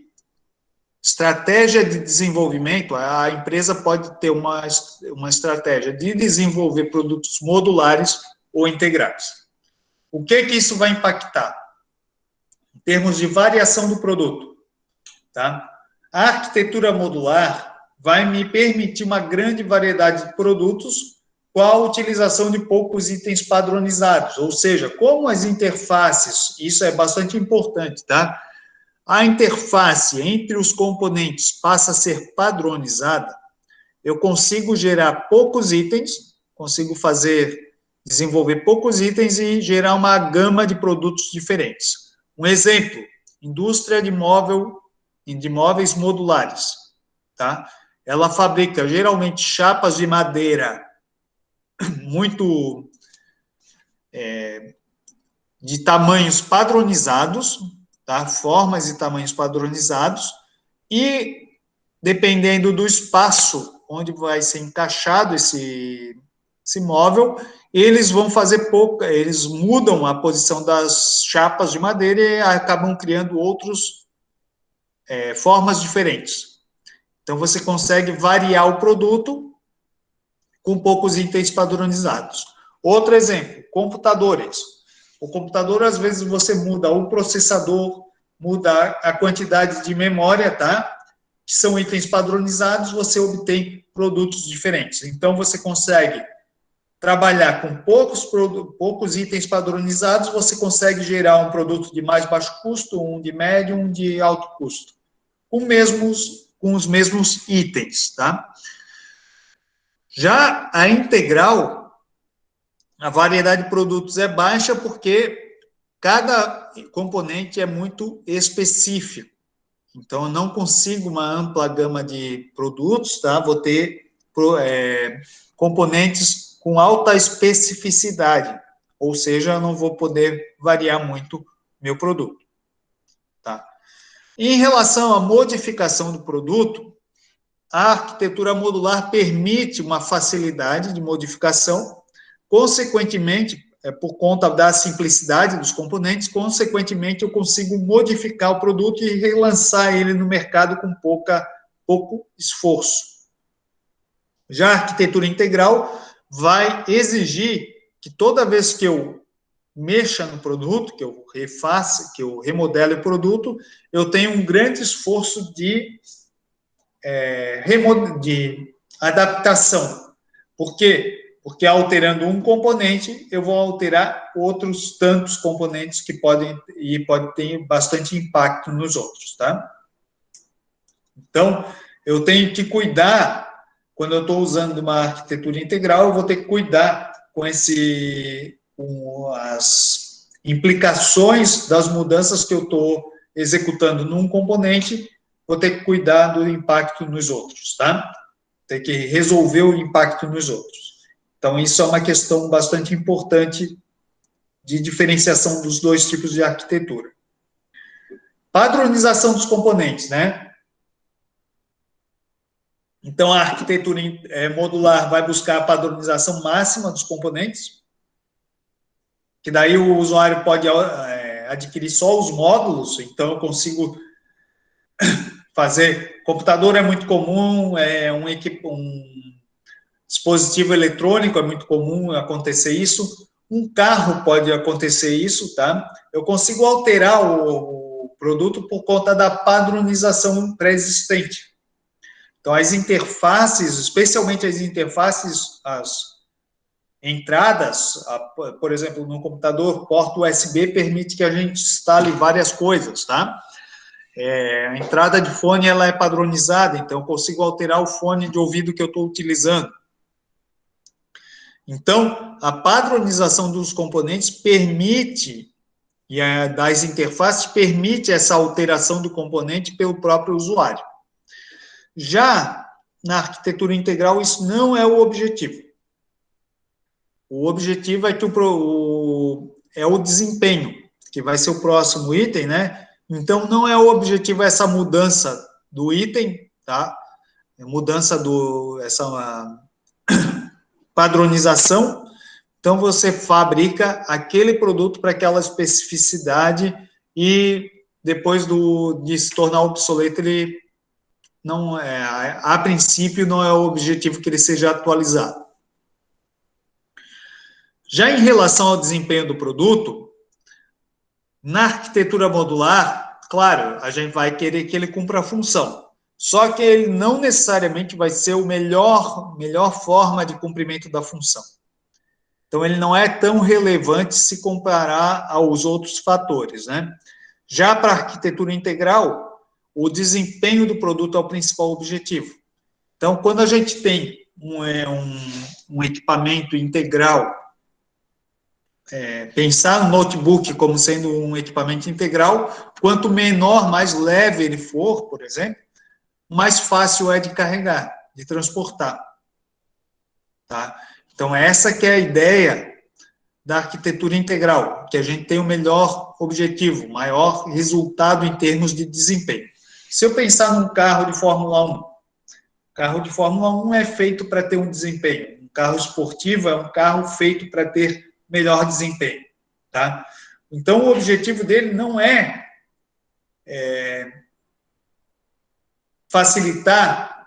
estratégia de desenvolvimento, a empresa pode ter uma estratégia de desenvolver produtos modulares ou integrados. O que isso vai impactar? Em termos de variação do produto, tá? A arquitetura modular vai me permitir uma grande variedade de produtos com a utilização de poucos itens padronizados, ou seja, como as interfaces, isso é bastante importante, tá? A interface entre os componentes passa a ser padronizada, eu consigo gerar poucos itens, consigo desenvolver poucos itens e gerar uma gama de produtos diferentes. Um exemplo, indústria de móveis modulares, tá? Ela fabrica geralmente chapas de madeira muito de tamanhos padronizados, tá? Formas e tamanhos padronizados, e dependendo do espaço onde vai ser encaixado esse móvel, eles vão fazer eles mudam a posição das chapas de madeira e acabam criando outras formas diferentes. Então, você consegue variar o produto com poucos itens padronizados. Outro exemplo, computadores. O computador, às vezes, você muda o processador, muda a quantidade de memória, tá? Que são itens padronizados, você obtém produtos diferentes. Então, você consegue trabalhar com poucos itens padronizados, você consegue gerar um produto de mais baixo custo, um de médio, um de alto custo, com os mesmos itens, tá? Já a integral, a variedade de produtos é baixa porque cada componente é muito específico. Então, eu não consigo uma ampla gama de produtos, tá? Vou ter componentes com alta especificidade, ou seja, eu não vou poder variar muito meu produto, tá? Em relação à modificação do produto, a arquitetura modular permite uma facilidade de modificação, consequentemente, por conta da simplicidade dos componentes, consequentemente, eu consigo modificar o produto e relançar ele no mercado com pouco esforço. Já a arquitetura integral vai exigir que toda vez que eu mexa no produto, que eu refaça, que eu remodele o produto, eu tenho um grande esforço de adaptação. Por quê? Porque alterando um componente, eu vou alterar outros tantos componentes que pode ter bastante impacto nos outros, tá? Então, eu tenho que cuidar, quando eu estou usando uma arquitetura integral, eu vou ter que cuidar com as implicações das mudanças que eu estou executando num componente, vou ter que cuidar do impacto nos outros, tá? Ter que resolver o impacto nos outros. Então, isso é uma questão bastante importante de diferenciação dos dois tipos de arquitetura. Padronização dos componentes, né? Então, a arquitetura modular vai buscar a padronização máxima dos componentes, que daí o usuário pode adquirir só os módulos, então eu consigo fazer. Computador é muito comum, um dispositivo eletrônico é muito comum acontecer isso, um carro pode acontecer isso, tá? Eu consigo alterar o produto por conta da padronização pré-existente. Então, as interfaces, especialmente as interfaces, as entradas, por exemplo, no computador, porta USB permite que a gente instale várias coisas, tá? A entrada de fone, ela é padronizada, então eu consigo alterar o fone de ouvido que eu estou utilizando. Então, a padronização dos componentes permite, e das interfaces, permite essa alteração do componente pelo próprio usuário. Já na arquitetura integral, isso não é o objetivo. O objetivo é que é o desempenho, que vai ser o próximo item, né? Então, não é o objetivo essa mudança do item, tá? Mudança essa padronização. Então, você fabrica aquele produto para aquela especificidade e depois de se tornar obsoleto, ele não a princípio, não é o objetivo que ele seja atualizado. Já em relação ao desempenho do produto, na arquitetura modular, claro, a gente vai querer que ele cumpra a função. Só que ele não necessariamente vai ser a melhor forma de cumprimento da função. Então, ele não é tão relevante se comparar aos outros fatores, né? Já para a arquitetura integral, o desempenho do produto é o principal objetivo. Então, quando a gente tem um equipamento integral, pensar no notebook como sendo um equipamento integral, quanto menor, mais leve ele for, por exemplo, mais fácil é de carregar, de transportar. Tá? Então, essa que é a ideia da arquitetura integral, que a gente tem o melhor objetivo, maior resultado em termos de desempenho. Se eu pensar num carro de Fórmula 1, carro de Fórmula 1 é feito para ter um desempenho. Um carro esportivo é um carro feito para ter melhor desempenho. Tá? Então, o objetivo dele não é facilitar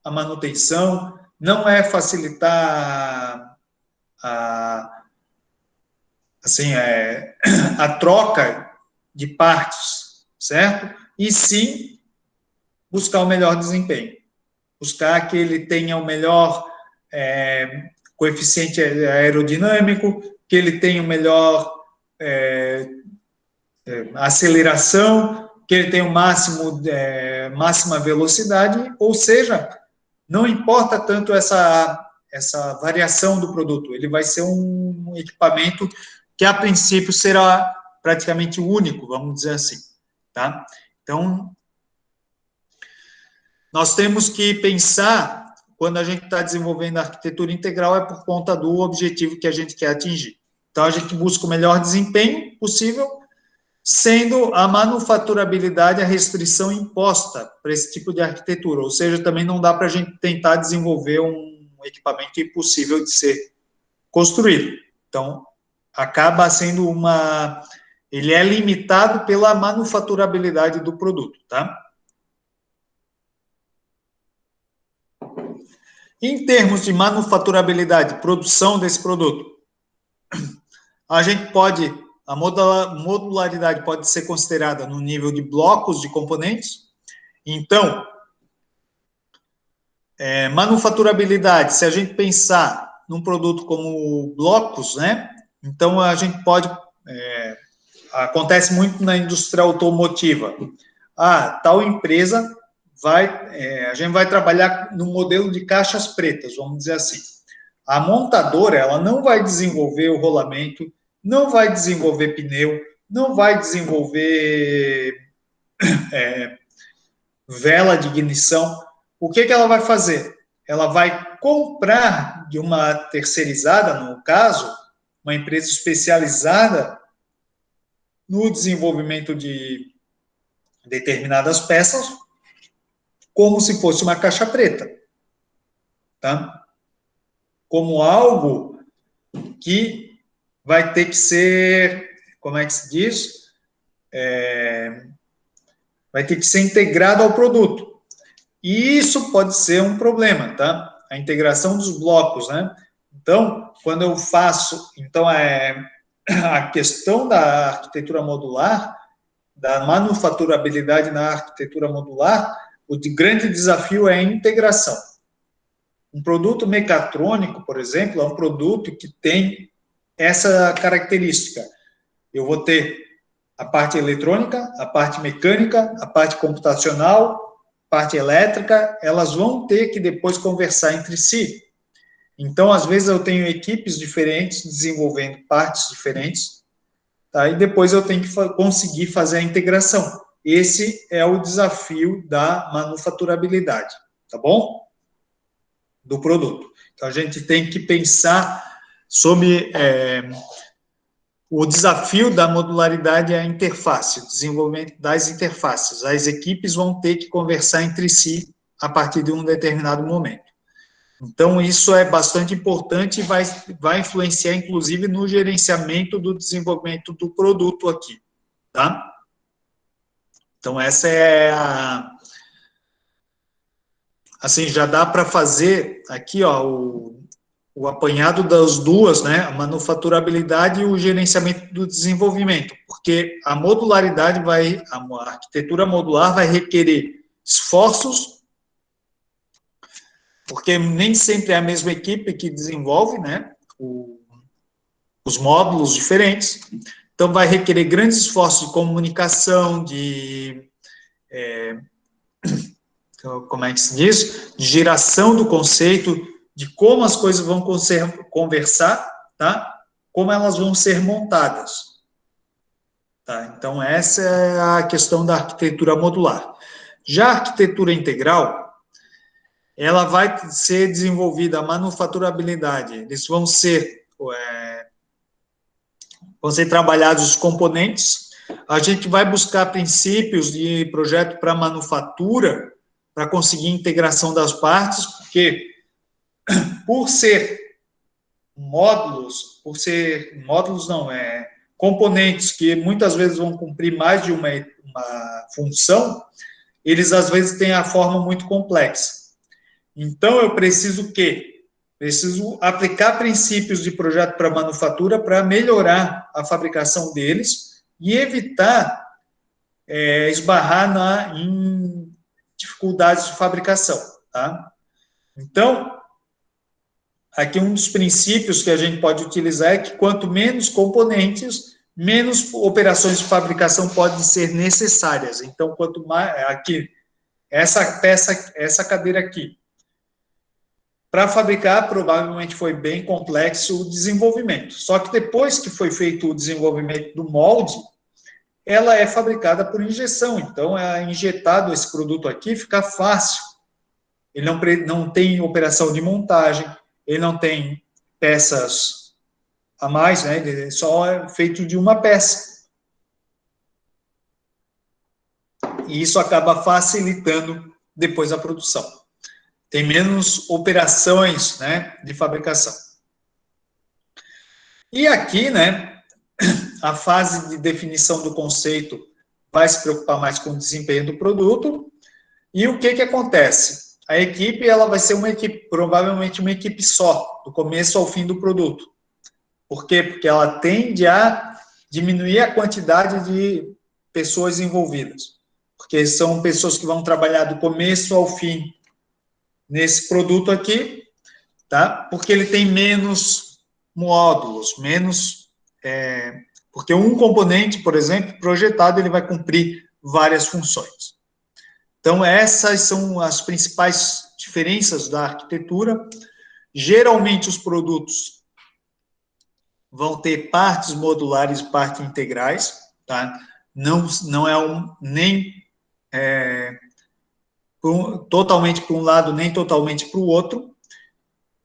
a manutenção, não é facilitar a troca de partes, certo? E sim buscar o melhor desempenho. Buscar que ele tenha o melhor coeficiente aerodinâmico, que ele tenha o melhor aceleração, que ele tenha o máxima velocidade, ou seja, não importa tanto essa variação do produto, ele vai ser um equipamento que, a princípio, será praticamente único, vamos dizer assim, tá? Então, nós temos que pensar, quando a gente está desenvolvendo a arquitetura integral, é por conta do objetivo que a gente quer atingir. Então, a gente busca o melhor desempenho possível, sendo a manufaturabilidade a restrição imposta para esse tipo de arquitetura, ou seja, também não dá para a gente tentar desenvolver um equipamento impossível de ser construído. Então, acaba sendo ele é limitado pela manufaturabilidade do produto, tá? Em termos de manufaturabilidade, produção desse produto, a modularidade pode ser considerada no nível de blocos de componentes. Então, manufaturabilidade, se a gente pensar num produto como blocos, né? Então, a gente pode... acontece muito na indústria automotiva. Tal empresa a gente vai trabalhar no modelo de caixas pretas, vamos dizer assim. A montadora, ela não vai desenvolver o rolamento, não vai desenvolver pneu, não vai desenvolver vela de ignição. O que ela vai fazer? Ela vai comprar de uma terceirizada, no caso, uma empresa especializada no desenvolvimento de determinadas peças, como se fosse uma caixa preta, tá? Como algo que vai ter que ser, como é que se diz? Vai ter que ser integrado ao produto. E isso pode ser um problema, tá? A integração dos blocos, né? Então, quando eu faço... Então, a questão da arquitetura modular, da manufaturabilidade na arquitetura modular, o grande desafio é a integração. Um produto mecatrônico, por exemplo, é um produto que tem essa característica. Eu vou ter a parte eletrônica, a parte mecânica, a parte computacional, a parte elétrica, elas vão ter que depois conversar entre si. Então, às vezes, eu tenho equipes diferentes desenvolvendo partes diferentes, tá? E depois eu tenho que conseguir fazer a integração. Esse é o desafio da manufaturabilidade, tá bom? Do produto. Então, a gente tem que pensar sobre o desafio da modularidade é a interface, o desenvolvimento das interfaces. As equipes vão ter que conversar entre si a partir de um determinado momento. Então, isso é bastante importante e vai influenciar, inclusive, no gerenciamento do desenvolvimento do produto aqui, tá? Então, essa é assim, já dá para fazer aqui, ó, o apanhado das duas, né? A manufaturabilidade e o gerenciamento do desenvolvimento, porque a modularidade a arquitetura modular vai requerer esforços, porque nem sempre é a mesma equipe que desenvolve, né, os módulos diferentes, então vai requerer grandes esforços de comunicação, como é que se diz? De geração do conceito, de como as coisas vão conversar, tá? Como elas vão ser montadas. Tá? Então, essa é a questão da arquitetura modular. Já a arquitetura integral, ela vai ser desenvolvida, a manufaturabilidade, eles vão ser trabalhados os componentes, a gente vai buscar princípios de projeto para manufatura, para conseguir integração das partes, porque por ser componentes que muitas vezes vão cumprir mais de uma função, eles às vezes têm a forma muito complexa. Então, eu preciso aplicar princípios de projeto para manufatura para melhorar a fabricação deles e evitar esbarrar em dificuldades de fabricação, tá? Então, aqui um dos princípios que a gente pode utilizar é que quanto menos componentes, menos operações de fabricação podem ser necessárias. Então, quanto mais aqui, essa cadeira aqui, para fabricar, provavelmente foi bem complexo o desenvolvimento. Só que depois que foi feito o desenvolvimento do molde, ela é fabricada por injeção. Então, é injetado esse produto aqui, fica fácil. Ele não tem operação de montagem, ele não tem peças a mais, né? Ele só é feito de uma peça. E isso acaba facilitando depois a produção. Tem menos operações, né, de fabricação. E aqui, né, a fase de definição do conceito vai se preocupar mais com o desempenho do produto. E o que acontece? A equipe, ela vai ser provavelmente uma equipe só, do começo ao fim do produto. Por quê? Porque ela tende a diminuir a quantidade de pessoas envolvidas. Porque são pessoas que vão trabalhar do começo ao fim nesse produto aqui, tá? Porque ele tem menos módulos, porque um componente, por exemplo, projetado, ele vai cumprir várias funções. Então, essas são as principais diferenças da arquitetura. Geralmente, os produtos vão ter partes modulares e partes integrais, tá? Não é nem totalmente para um lado, nem totalmente para o outro,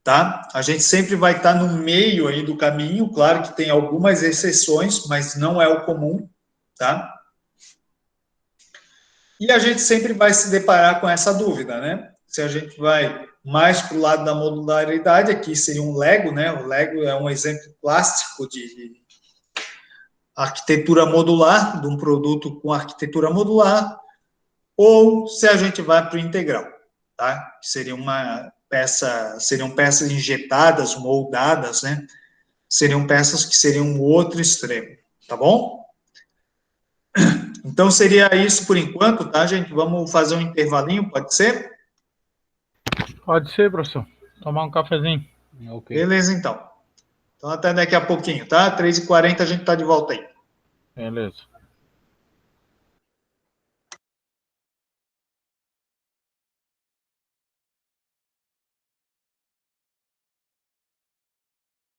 tá? A gente sempre vai estar no meio aí do caminho, claro que tem algumas exceções, mas não é o comum, tá? E a gente sempre vai se deparar com essa dúvida, né? Se a gente vai mais para o lado da modularidade, aqui seria um Lego, né? O Lego é um exemplo clássico de arquitetura modular, de um produto com arquitetura modular, ou se a gente vai para o integral, tá? Seriam peças injetadas, moldadas, né? Seriam peças que seriam um outro extremo, tá bom? Então, seria isso por enquanto, tá, gente? Vamos fazer um intervalinho, pode ser? Pode ser, professor. Tomar um cafezinho. Okay. Beleza, então. Então, até daqui a pouquinho, tá? 3h40 a gente tá de volta aí. Beleza.